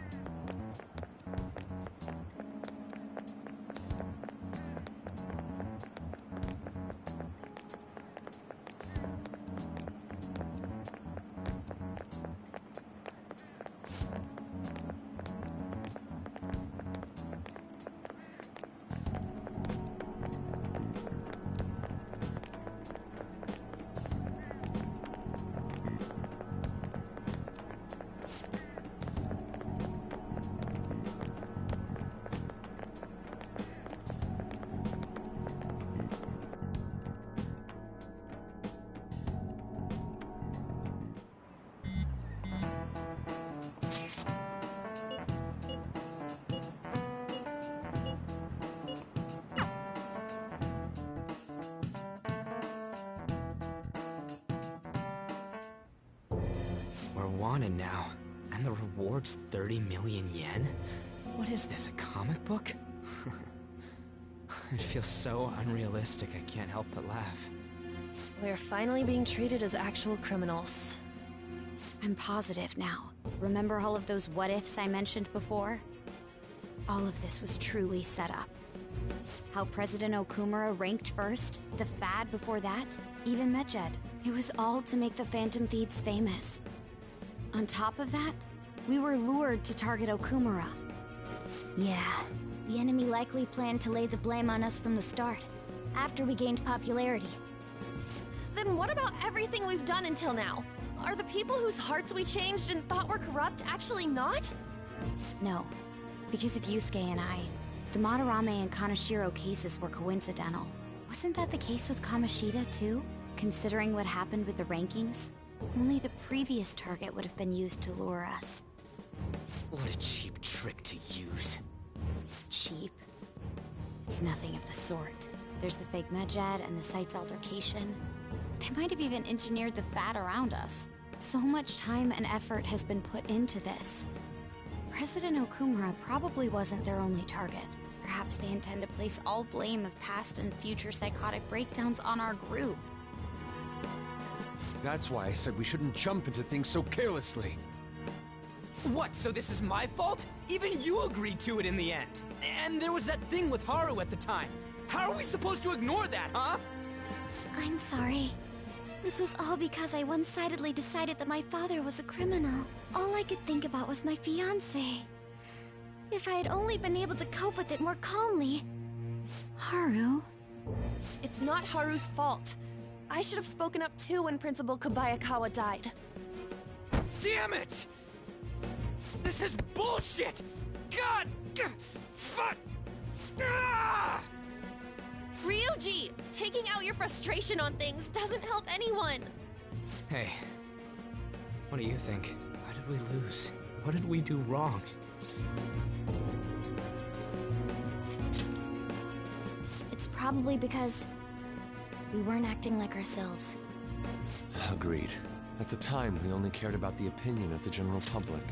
S10: We're wanted now, and the reward's 30 million yen? What is this, a comic book? It feels so unrealistic I can't help but laugh.
S8: We're finally being treated as actual criminals.
S4: I'm positive now. Remember all of those what-ifs I mentioned before? All of this was truly set up. How President Okumura ranked first, the fad before that, even Medjed. It was all to make the Phantom Thieves famous. On top of that, we were lured to target Okumura.
S2: Yeah, the enemy likely planned to lay the blame on us from the start, after we gained popularity.
S8: Then what about everything we've done until now? Are the people whose hearts we changed and thought were corrupt actually not?
S4: No, because of Yusuke and I, the Madarame and Kaneshiro cases were coincidental. Wasn't that the case with Kamoshida too? Considering what happened with the rankings, only the previous target would have been used to lure us.
S10: What a cheap trick to use.
S4: Cheap? It's nothing of the sort. There's the fake Medjed and the site's altercation. They might have even engineered the fad around us. So much time and effort has been put into this. President Okumura probably wasn't their only target. Perhaps they intend to place all blame of past and future psychotic breakdowns on our group.
S3: That's why I said we shouldn't jump into things so carelessly.
S14: What, so this is my fault? Even you agreed to it in the end. And there was that thing with Haru at the time. How are we supposed to ignore that, huh?
S2: I'm sorry. This was all because I one-sidedly decided that my father was a criminal. All I could think about was my fiancé. If I had only been able to cope with it more calmly.
S4: Haru?
S8: It's not Haru's fault. I should have spoken up too when Principal Kobayakawa died.
S14: Damn it! This is bullshit! God! Fuck! Ah!
S8: Ryuji! Taking out your frustration on things doesn't help anyone!
S10: Hey, what do you think? Why did we lose? What did we do wrong?
S2: It's probably because we weren't acting like ourselves.
S3: Agreed. At the time, we only cared about the opinion of the general public.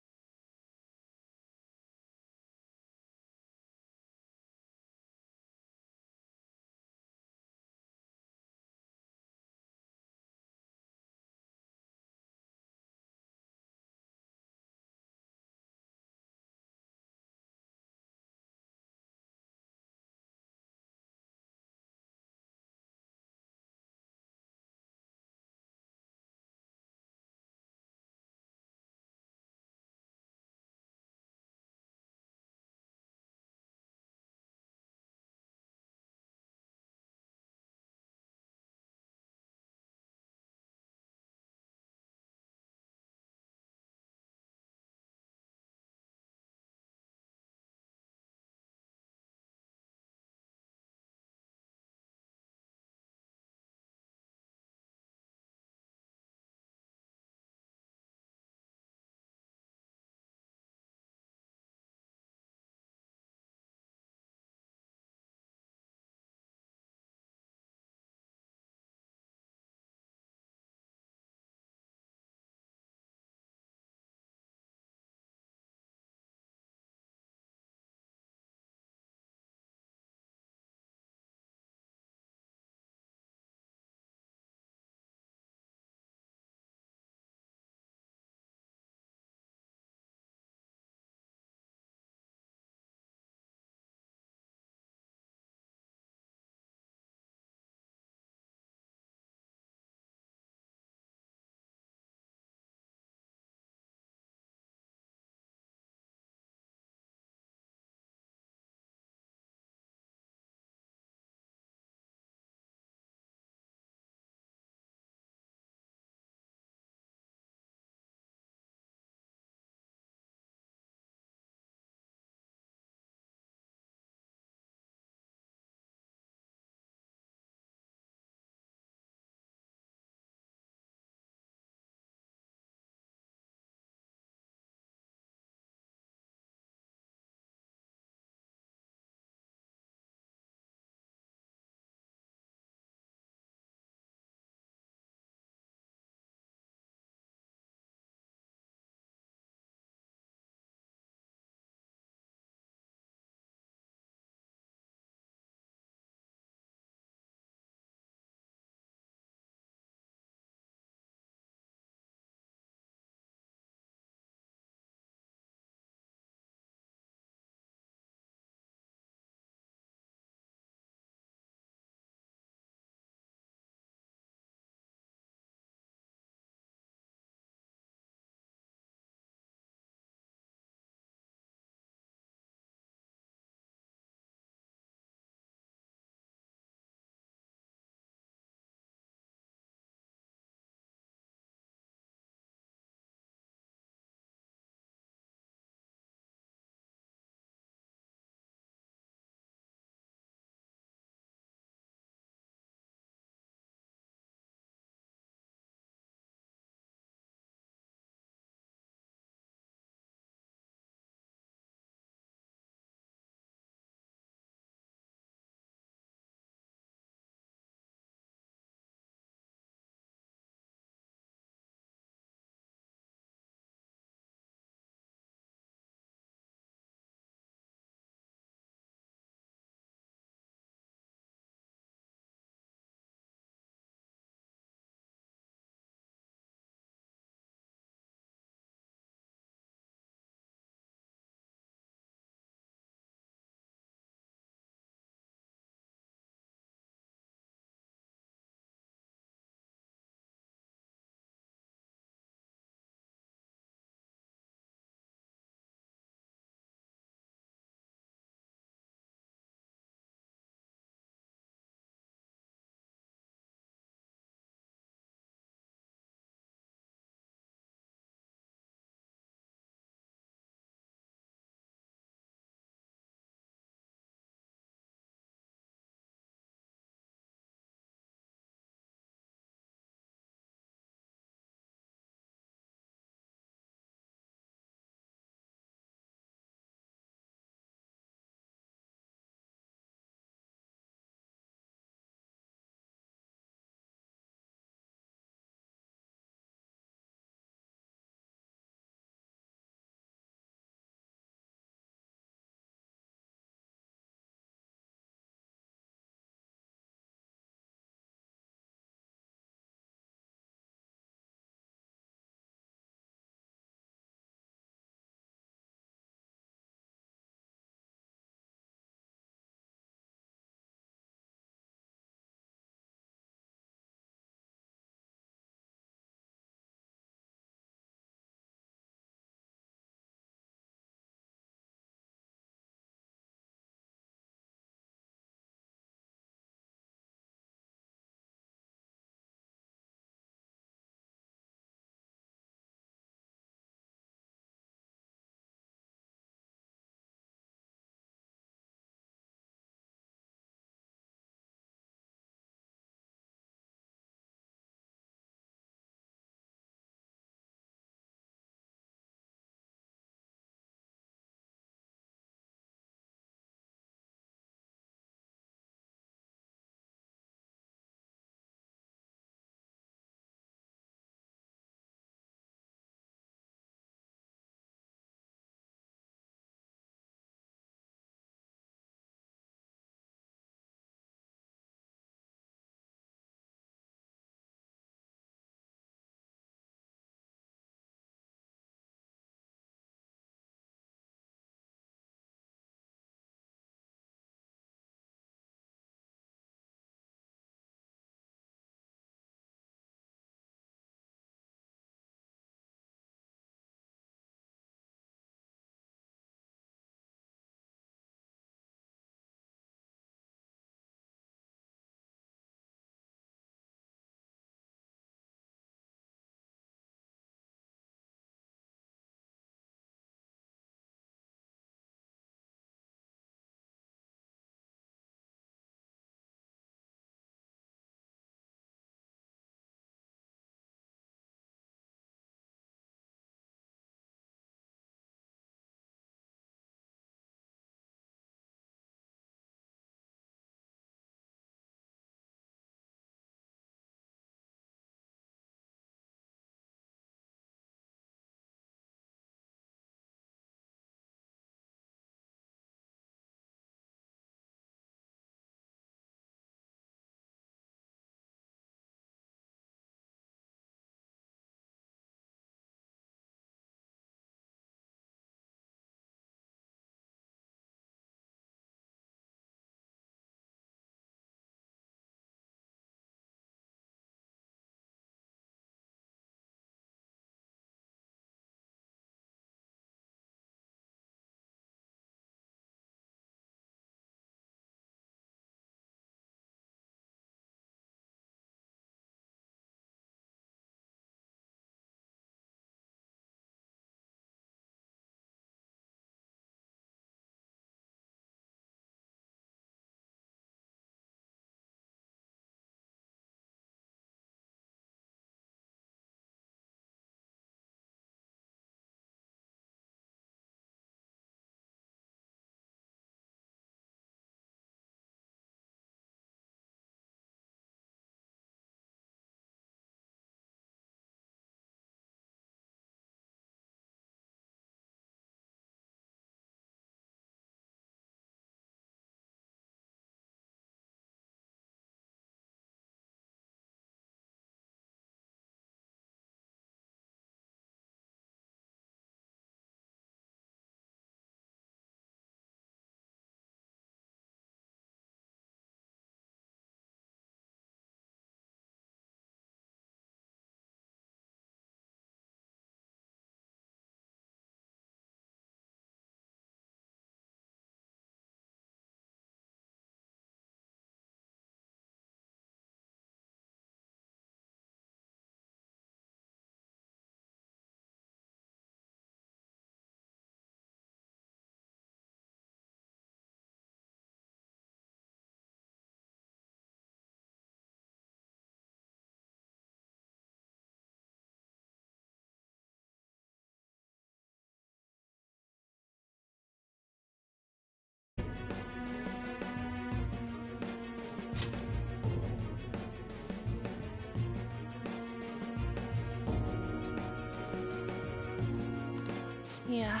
S8: Yeah,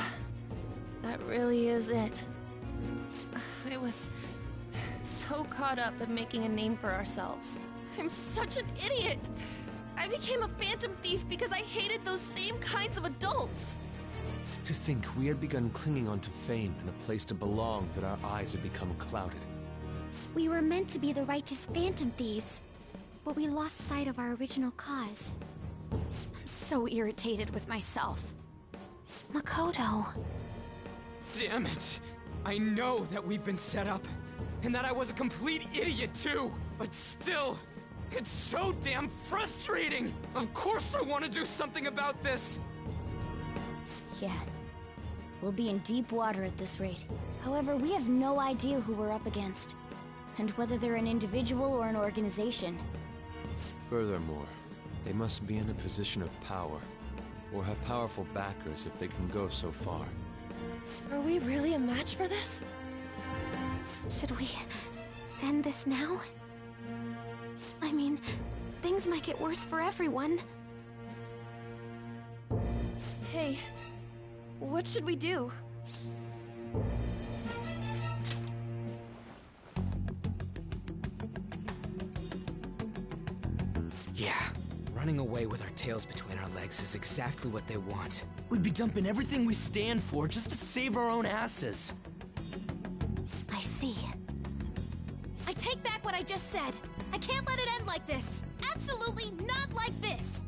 S8: that really is it. I was so caught up in making a name for ourselves. I'm such an idiot! I became a phantom thief because I hated those same kinds of adults!
S3: To think we had begun clinging onto fame and a place to belong, that our eyes had become clouded.
S2: We were meant to be the righteous phantom thieves, but we lost sight of our original cause.
S4: I'm so irritated with myself.
S2: Makoto.
S14: Damn it! I know that we've been set up, and that I was a complete idiot too! But still, it's so damn frustrating! Of course I want to do something about this!
S2: Yeah. We'll be in deep water at this rate. However, we have no idea who we're up against, and whether they're an individual or an organization.
S3: Furthermore, they must be in a position of power, or have powerful backers if they can go so far.
S8: Are we really a match for this?
S6: Should we end this now? I mean, things might get worse for everyone.
S8: Hey, what should we do?
S10: Yeah, running away with our tails between our legs is exactly what they want. We'd be dumping everything we stand for just to save our own asses.
S6: I see.
S8: I take back what I just said. I can't let it end like this. Absolutely not like this!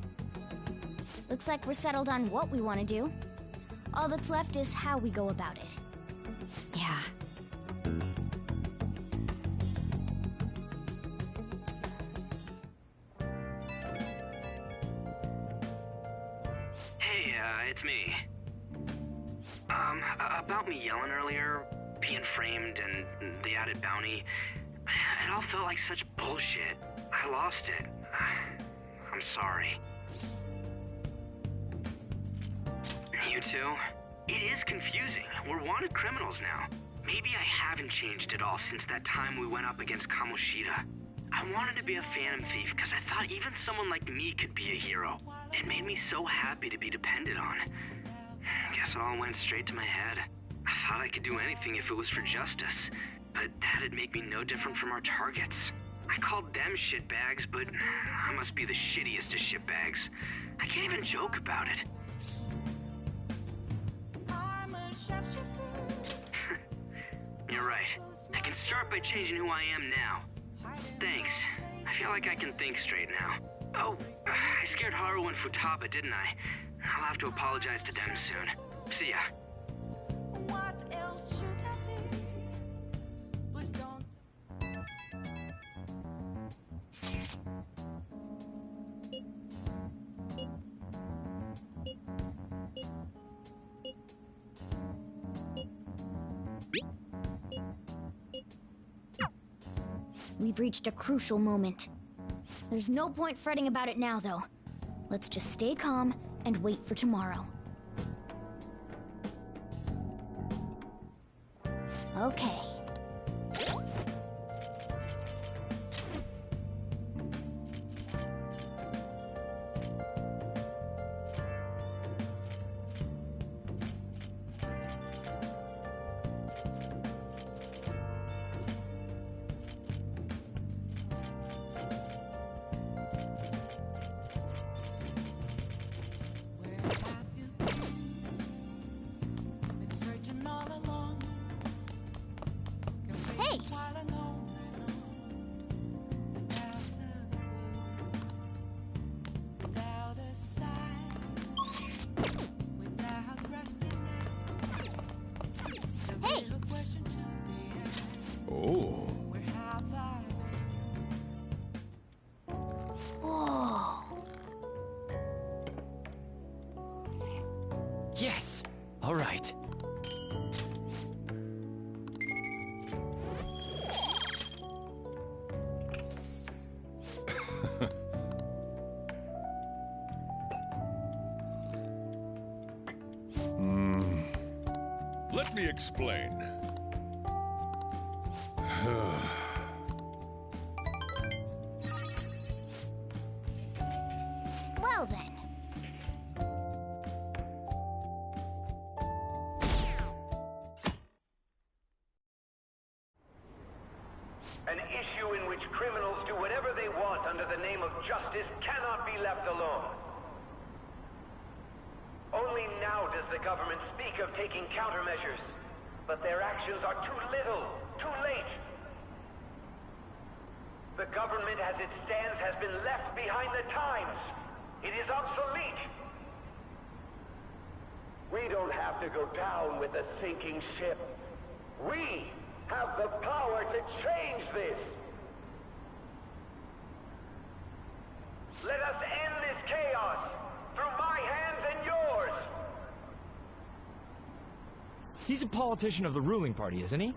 S2: Looks like we're settled on what we want to do. All that's left is how we go about it.
S4: Yeah.
S10: Hey, it's me. About me yelling earlier, being framed, and the added bounty, it all felt like such bullshit. I lost it. I'm sorry. You too? It is confusing. We're wanted criminals now. Maybe I haven't changed at all since that time we went up against Kamoshida. I wanted to be a phantom thief because I thought even someone like me could be a hero. It made me so happy to be depended on. Guess it all went straight to my head. I thought I could do anything if it was for justice, but that'd make me no different from our targets. I called them shitbags, but I must be the shittiest of shitbags. I can't even joke about it. You're right. I can start by changing who I am now. Thanks. I feel like I can think straight now. Oh, I scared Haru and Futaba, didn't I? I'll have to apologize to them soon. See ya.
S9: What else should I be? Please don't.
S2: We've reached a crucial moment. There's no point fretting about it now, though. Let's just stay calm and wait for tomorrow. Okay. Hey! Hey!
S1: Oh.
S2: Whoa.
S10: Yes! All right.
S1: Let me explain.
S2: Well then.
S12: An issue in which criminals do whatever they want under the name of justice cannot be left alone. Only now does the government speak of taking countermeasures, but their actions are too little, too late. The government as it stands has been left behind the times. It is obsolete. We don't have to go down with the sinking ship. We have the power to change this. Let us end this chaos through my hands and yours.
S22: He's a politician of the ruling party, isn't he?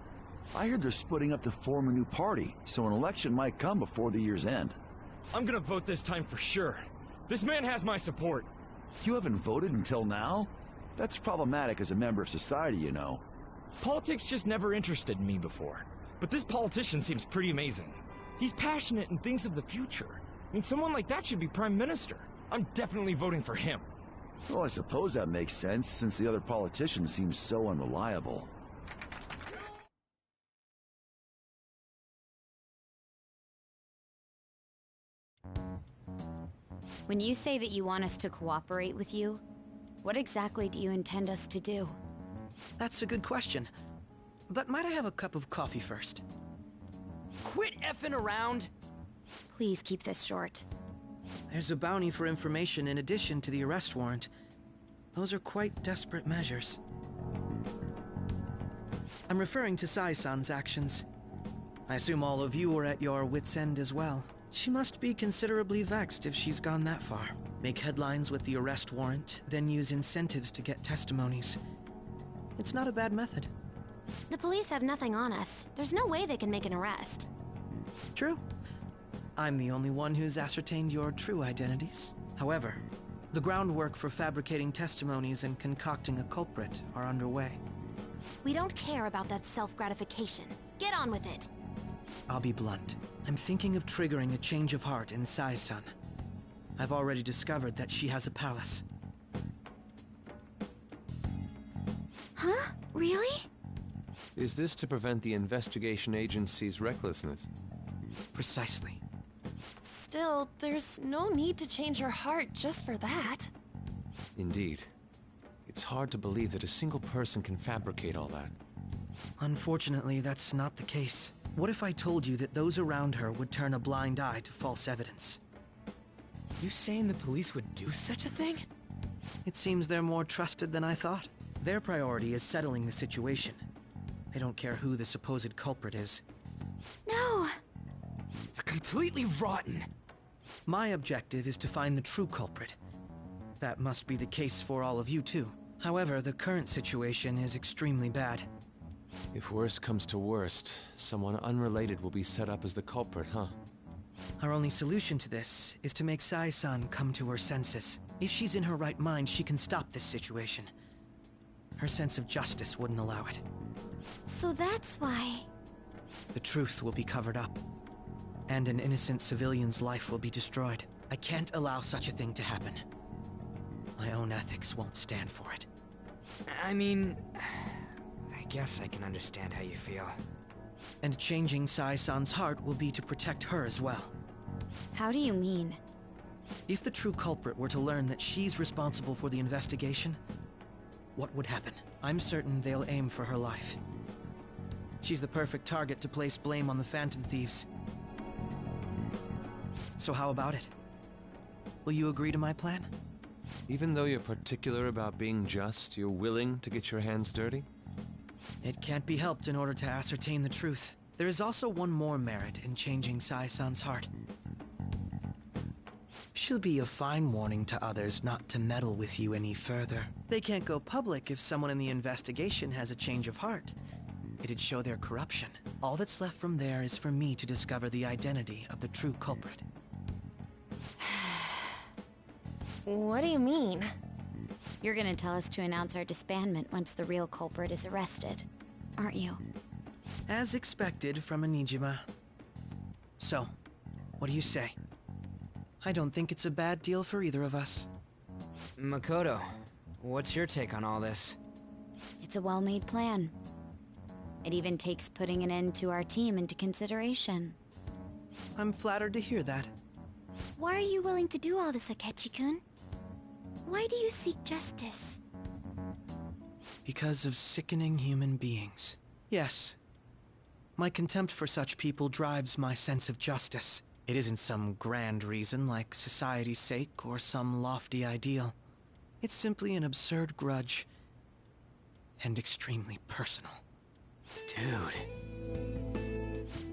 S23: I heard they're splitting up to form a new party, so an election might come before the year's end.
S22: I'm gonna vote this time for sure. This man has my support.
S23: You haven't voted until now? That's problematic as a member of society, you know.
S22: Politics just never interested me before. But this politician seems pretty amazing. He's passionate and thinks of the future. I mean, someone like that should be prime minister. I'm definitely voting for him.
S23: Well, I suppose that makes sense, since the other politician seems so unreliable.
S4: When you say that you want us to cooperate with you, what exactly do you intend us to do?
S5: That's a good question. But might I have a cup of coffee first?
S14: Quit effing around!
S4: Please keep this short.
S5: There's a bounty for information in addition to the arrest warrant. Those are quite desperate measures. I'm referring to Sae-San's actions. I assume all of you were at your wits' end as well. She must be considerably vexed if she's gone that far. Make headlines with the arrest warrant, then use incentives to get testimonies. It's not a bad method.
S2: The police have nothing on us. There's no way they can make an arrest.
S5: True. I'm the only one who's ascertained your true identities. However, the groundwork for fabricating testimonies and concocting a culprit are underway.
S2: We don't care about that self-gratification. Get on with it.
S5: I'll be blunt. I'm thinking of triggering a change of heart in Sae-San. I've already discovered that she has a palace.
S2: Huh? Really?
S3: Is this to prevent the investigation agency's recklessness?
S5: Precisely.
S8: Still, there's no need to change her heart just for that.
S3: Indeed. It's hard to believe that a single person can fabricate all that.
S5: Unfortunately, that's not the case. What if I told you that those around her would turn a blind eye to false evidence?
S10: You saying the police would do such a thing?
S5: It seems they're more trusted than I thought. Their priority is settling the situation. They don't care who the supposed culprit is.
S2: No!
S10: They're completely rotten!
S5: My objective is to find the true culprit. That must be the case for all of you too. However, the current situation is extremely bad.
S3: If worst comes to worst, someone unrelated will be set up as the culprit, huh?
S5: Our only solution to this is to make Sae-San come to her senses. If she's in her right mind, she can stop this situation. Her sense of justice wouldn't allow it.
S2: So that's why...
S5: The truth will be covered up, and an innocent civilian's life will be destroyed. I can't allow such a thing to happen. My own ethics won't stand for it.
S10: I mean... I guess I can understand how you feel.
S5: And changing Sae-San's heart will be to protect her as well.
S4: How do you mean?
S5: If the true culprit were to learn that she's responsible for the investigation, what would happen? I'm certain they'll aim for her life. She's the perfect target to place blame on the Phantom Thieves. So how about it? Will you agree to my plan?
S3: Even though you're particular about being just, you're willing to get your hands dirty?
S5: It can't be helped in order to ascertain the truth. There is also one more merit in changing Sae-San's heart. She'll be a fine warning to others not to meddle with you any further. They can't go public if someone in the investigation has a change of heart. It'd show their corruption. All that's left from there is for me to discover the identity of the true culprit.
S8: What do you mean?
S4: You're gonna tell us to announce our disbandment once the real culprit is arrested, aren't you?
S5: As expected from a Nijima. So, what do you say? I don't think it's a bad deal for either of us.
S10: Makoto, what's your take on all this?
S4: It's a well-made plan. It even takes putting an end to our team into consideration.
S5: I'm flattered to hear that.
S2: Why are you willing to do all this, Akechi-kun? Why do you seek justice?
S5: Because of sickening human beings. Yes. My contempt for such people drives my sense of justice. It isn't some grand reason like society's sake or some lofty ideal. It's simply an absurd grudge. And extremely personal. Dude.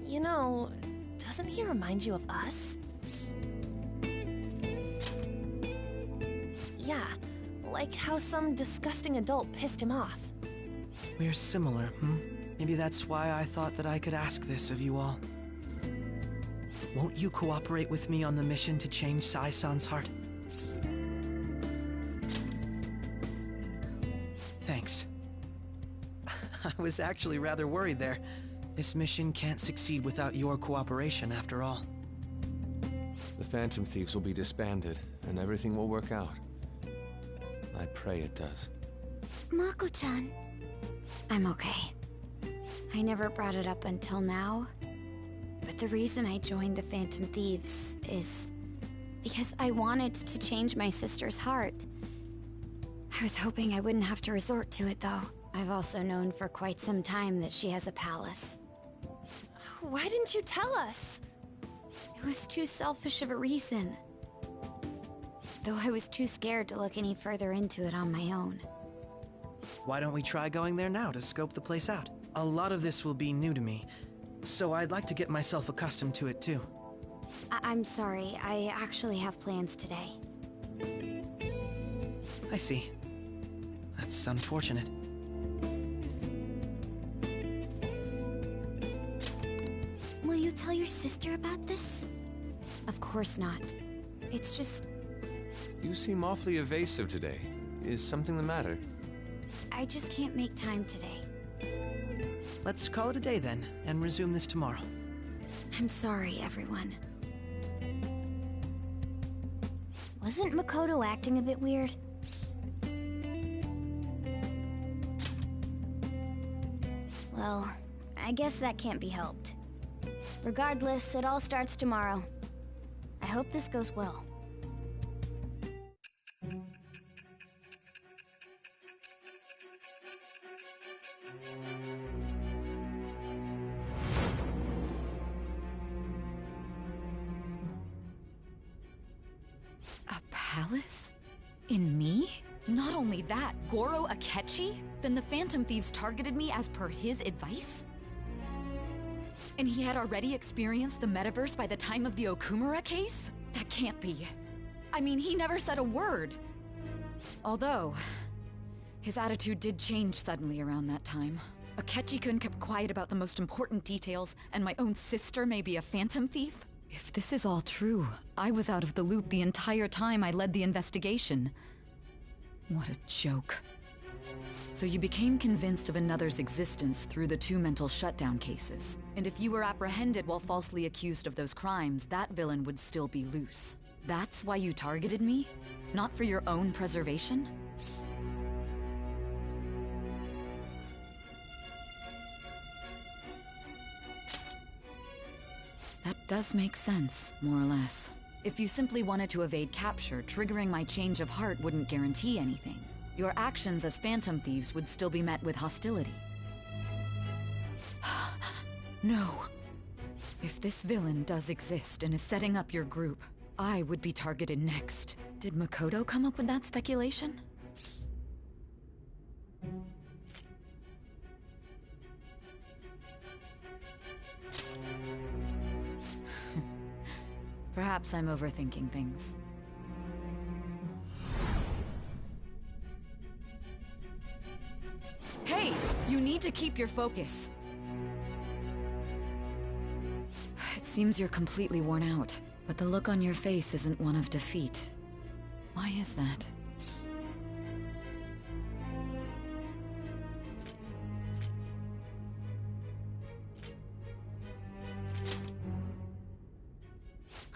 S8: You know, doesn't he remind you of us? Yeah, like how some disgusting adult pissed him off.
S5: We're similar, Maybe that's why I thought that I could ask this of you all. Won't you cooperate with me on the mission to change Sae-San's heart? Thanks. I was actually rather worried there. This mission can't succeed without your cooperation, after all.
S3: The Phantom Thieves will be disbanded, and everything will work out. I pray it does.
S2: Mako-chan.
S4: I'm okay. I never brought it up until now, but the reason I joined the Phantom Thieves is because I wanted to change my sister's heart. I was hoping I wouldn't have to resort to it, though. I've also known for quite some time that she has a palace.
S8: Why didn't you tell us?
S4: It was too selfish of a reason. Though I was too scared to look any further into it on my own.
S5: Why don't we try going there now to scope the place out? A lot of this will be new to me, so I'd like to get myself accustomed to it too.
S4: I'm sorry, I actually have plans today.
S5: I see. That's unfortunate.
S2: Will you tell your sister about this?
S4: Of course not. It's just...
S3: You seem awfully evasive today. Is something the matter?
S4: I just can't make time today.
S5: Let's call it a day then, and resume this tomorrow.
S4: I'm sorry, everyone.
S2: Wasn't Makoto acting a bit weird? Well, I guess that can't be helped. Regardless, it all starts tomorrow. I hope this goes well.
S21: Palace? In me? Not only that, Goro Akechi? Then the Phantom Thieves targeted me as per his advice? And he had already experienced the metaverse by the time of the Okumura case? That can't be. I mean, he never said a word. Although, his attitude did change suddenly around that time. Akechi-kun kept quiet about the most important details, and my own sister may be a Phantom Thief? If this is all true, I was out of the loop the entire time I led the investigation. What a joke. So you became convinced of another's existence through the 2 mental shutdown cases. And if you were apprehended while falsely accused of those crimes, that villain would still be loose. That's why you targeted me? Not for your own preservation? That does make sense, more or less. If you simply wanted to evade capture, triggering my change of heart wouldn't guarantee anything. Your actions as Phantom Thieves would still be met with hostility. No. If this villain does exist and is setting up your group, I would be targeted next. Did Makoto come up with that speculation? Perhaps I'm overthinking things. Hey! You need to keep your focus. It seems you're completely worn out, but the look on your face isn't one of defeat. Why is that?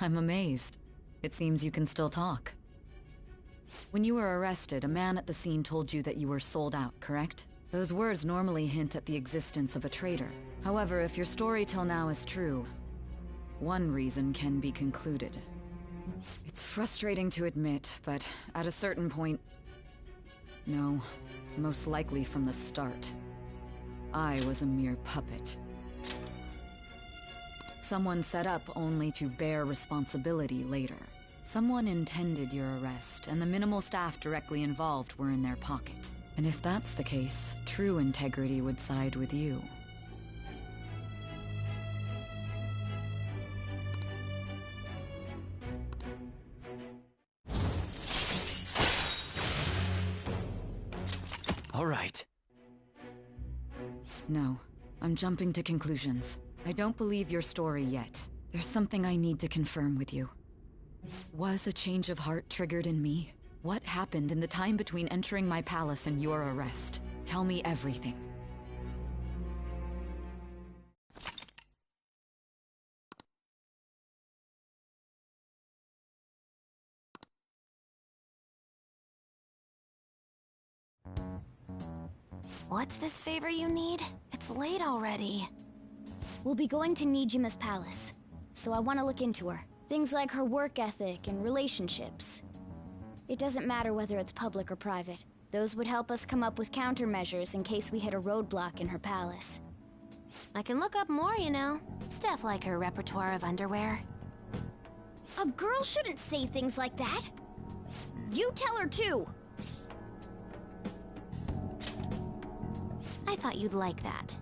S21: I'm amazed. It seems you can still talk. When you were arrested, a man at the scene told you that you were sold out, correct? Those words normally hint at the existence of a traitor. However, if your story till now is true, one reason can be concluded. It's frustrating to admit, but at a certain point... No, most likely from the start. I was a mere puppet. Someone set up only to bear responsibility later. Someone intended your arrest, and the minimal staff directly involved were in their pocket. And if that's the case, true integrity would side with you.
S10: All right.
S21: No, I'm jumping to conclusions. I don't believe your story yet. There's something I need to confirm with you. Was a change of heart triggered in me? What happened in the time between entering my palace and your arrest? Tell me everything.
S2: What's this favor you need? It's late already. We'll be going to Nijima's palace, so I want to look into her. Things like her work ethic and relationships. It doesn't matter whether it's public or private. Those would help us come up with countermeasures in case we hit a roadblock in her palace. I can look up more, you know. Stuff like her repertoire of underwear. A girl shouldn't say things like that. You tell her too! I thought you'd like that.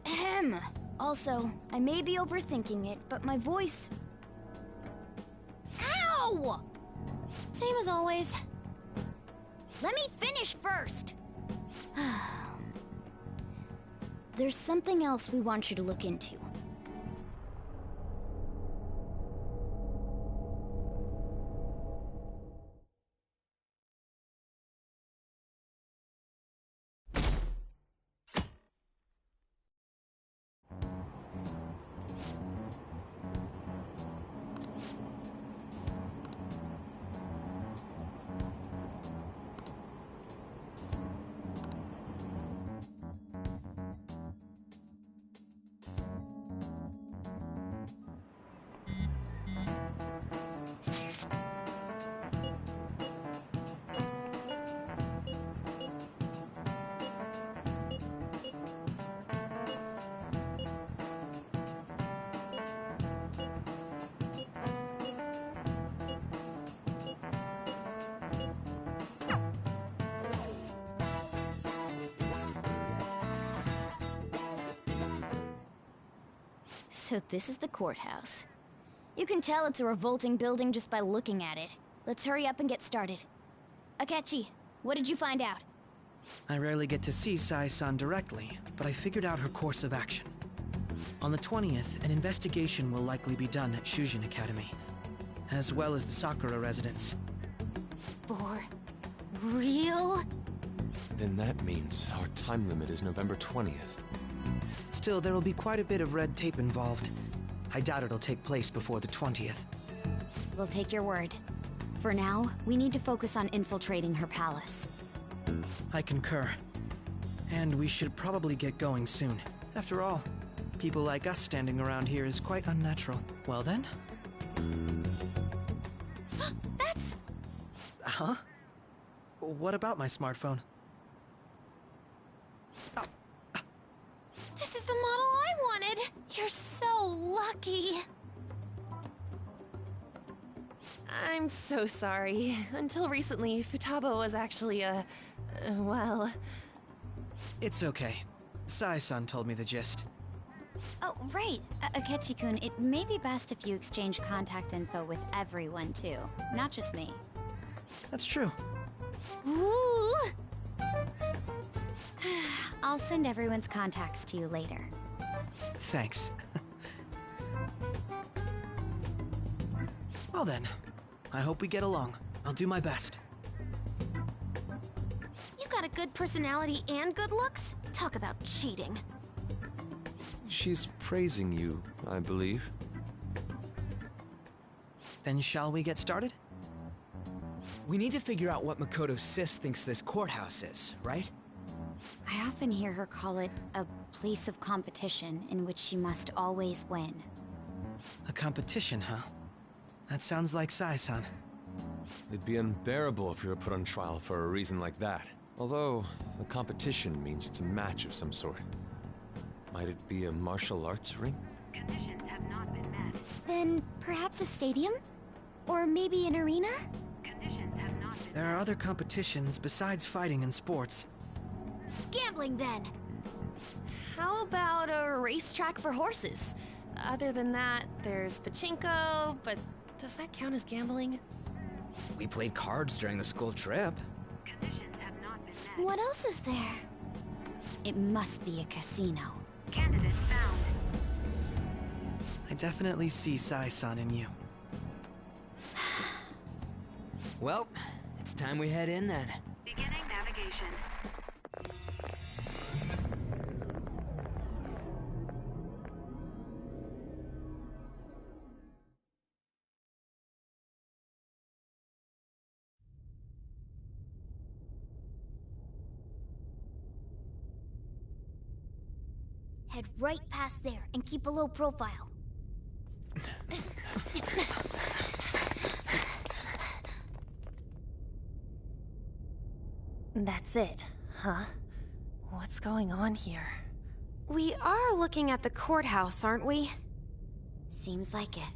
S2: Ahem. Also, I may be overthinking it, but my voice... Ow! Same as always. Let me finish first! There's something else we want you to look into. So this is the courthouse. You can tell it's a revolting building just by looking at it. Let's hurry up and get started. Akechi, what did you find out?
S5: I rarely get to see Sae-San directly, but I figured out her course of action. On the 20th, an investigation will likely be done at Shujin Academy, as well as the Sakura residence.
S2: For real?
S3: Then that means our time limit is November 20th.
S5: Still, there will be quite a bit of red tape involved. I doubt it'll take place before the 20th.
S4: We'll take your word. For now, we need to focus on infiltrating her palace.
S5: I concur. And we should probably get going soon. After all, people like us standing around here is quite unnatural. Well then?
S2: That's...
S5: Huh? What about my smartphone?
S6: This is the model I wanted! You're so lucky!
S8: I'm so sorry. Until recently, Futaba was actually well...
S5: It's okay. Sae-San told me the gist.
S4: Oh, right. Akechi-kun, it may be best if you exchange contact info with everyone, too. Not just me.
S5: That's true.
S4: Ooh! I'll send everyone's contacts to you later.
S5: Thanks. Well then, I hope we get along. I'll do my best.
S6: You got a good personality and good looks? Talk about cheating.
S3: She's praising you, I believe.
S5: Then shall we get started?
S10: We need to figure out what Makoto's sis thinks this courthouse is, right?
S4: often hear her call it a place of competition in which she must always win.
S5: A competition, huh? That sounds like Sae-San.
S3: It'd be unbearable if you were put on trial for a reason like that. Although, a competition means it's a match of some sort. Might it be a martial arts ring?
S13: Conditions have not been met.
S2: Then perhaps a stadium? Or maybe an arena?
S13: Conditions have not been
S5: There are other competitions besides fighting and sports.
S2: Gambling, then!
S8: How about a racetrack for horses? Other than that, there's pachinko, but does that count as gambling?
S10: We played cards during the school trip.
S13: Conditions have not been met.
S2: What else is there?
S4: It must be a casino.
S13: Candidate found.
S5: I definitely see Sae-San in you.
S10: Well, it's time we head in then.
S13: Beginning navigation.
S2: Head right past there and keep a low profile.
S8: That's it, huh? What's going on here? We are looking at the courthouse, aren't we?
S4: Seems like it.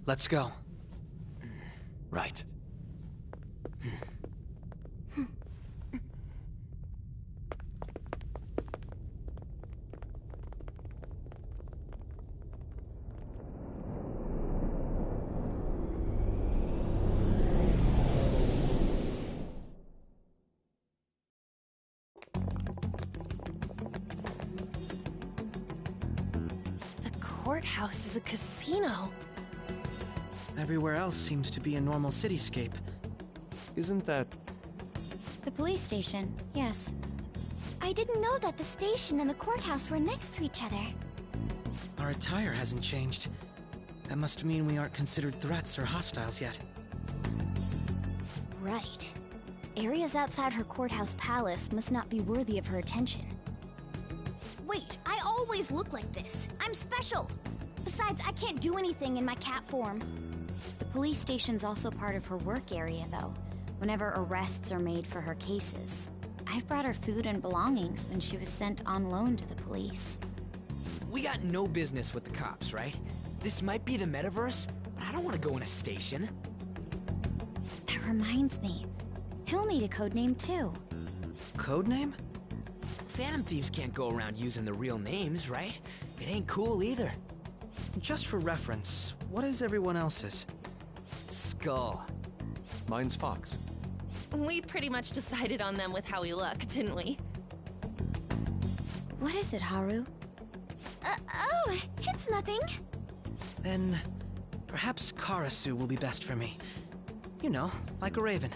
S5: Let's go.
S3: Right.
S8: Courthouse is a casino.
S5: Everywhere else seems to be a normal cityscape.
S3: Isn't that...
S4: The police station, yes.
S2: I didn't know that the station and the courthouse were next to each other.
S5: Our attire hasn't changed. That must mean we aren't considered threats or hostiles yet.
S2: Right. Areas outside her courthouse palace must not be worthy of her attention. Wait, I always look like this. I'm special! Besides, I can't do anything in my cat form.
S4: The police station's also part of her work area, though, whenever arrests are made for her cases. I've brought her food and belongings when she was sent on loan to the police.
S10: We got no business with the cops, right? This might be the metaverse, but I don't want to go in a station.
S4: That reminds me. He'll need a codename, too.
S5: Codename?
S10: Phantom thieves can't go around using their real names, right? It ain't cool either.
S5: Just for reference, what is everyone else's?
S10: Skull.
S3: Mine's Fox.
S8: We pretty much decided on them with how we look, didn't we?
S4: What is it, Haru?
S2: Oh, it's nothing.
S5: Then, perhaps Karasu will be best for me. You know, like a raven.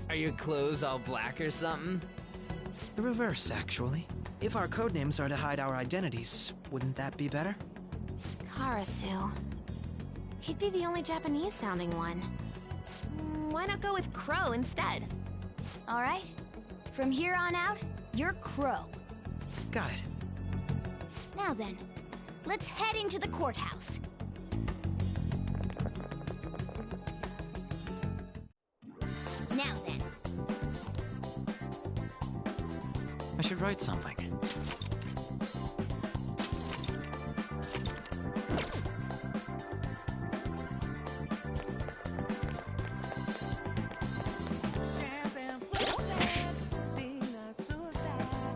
S10: Are your clothes all black or something?
S5: The reverse, actually. If our codenames are to hide our identities, wouldn't that be better?
S8: Karasu. He'd be the only Japanese-sounding one. Why not go with Crow instead?
S2: All right. From here on out, you're Crow.
S5: Got it.
S2: Now then, let's head into the courthouse. Now then.
S19: I should write something.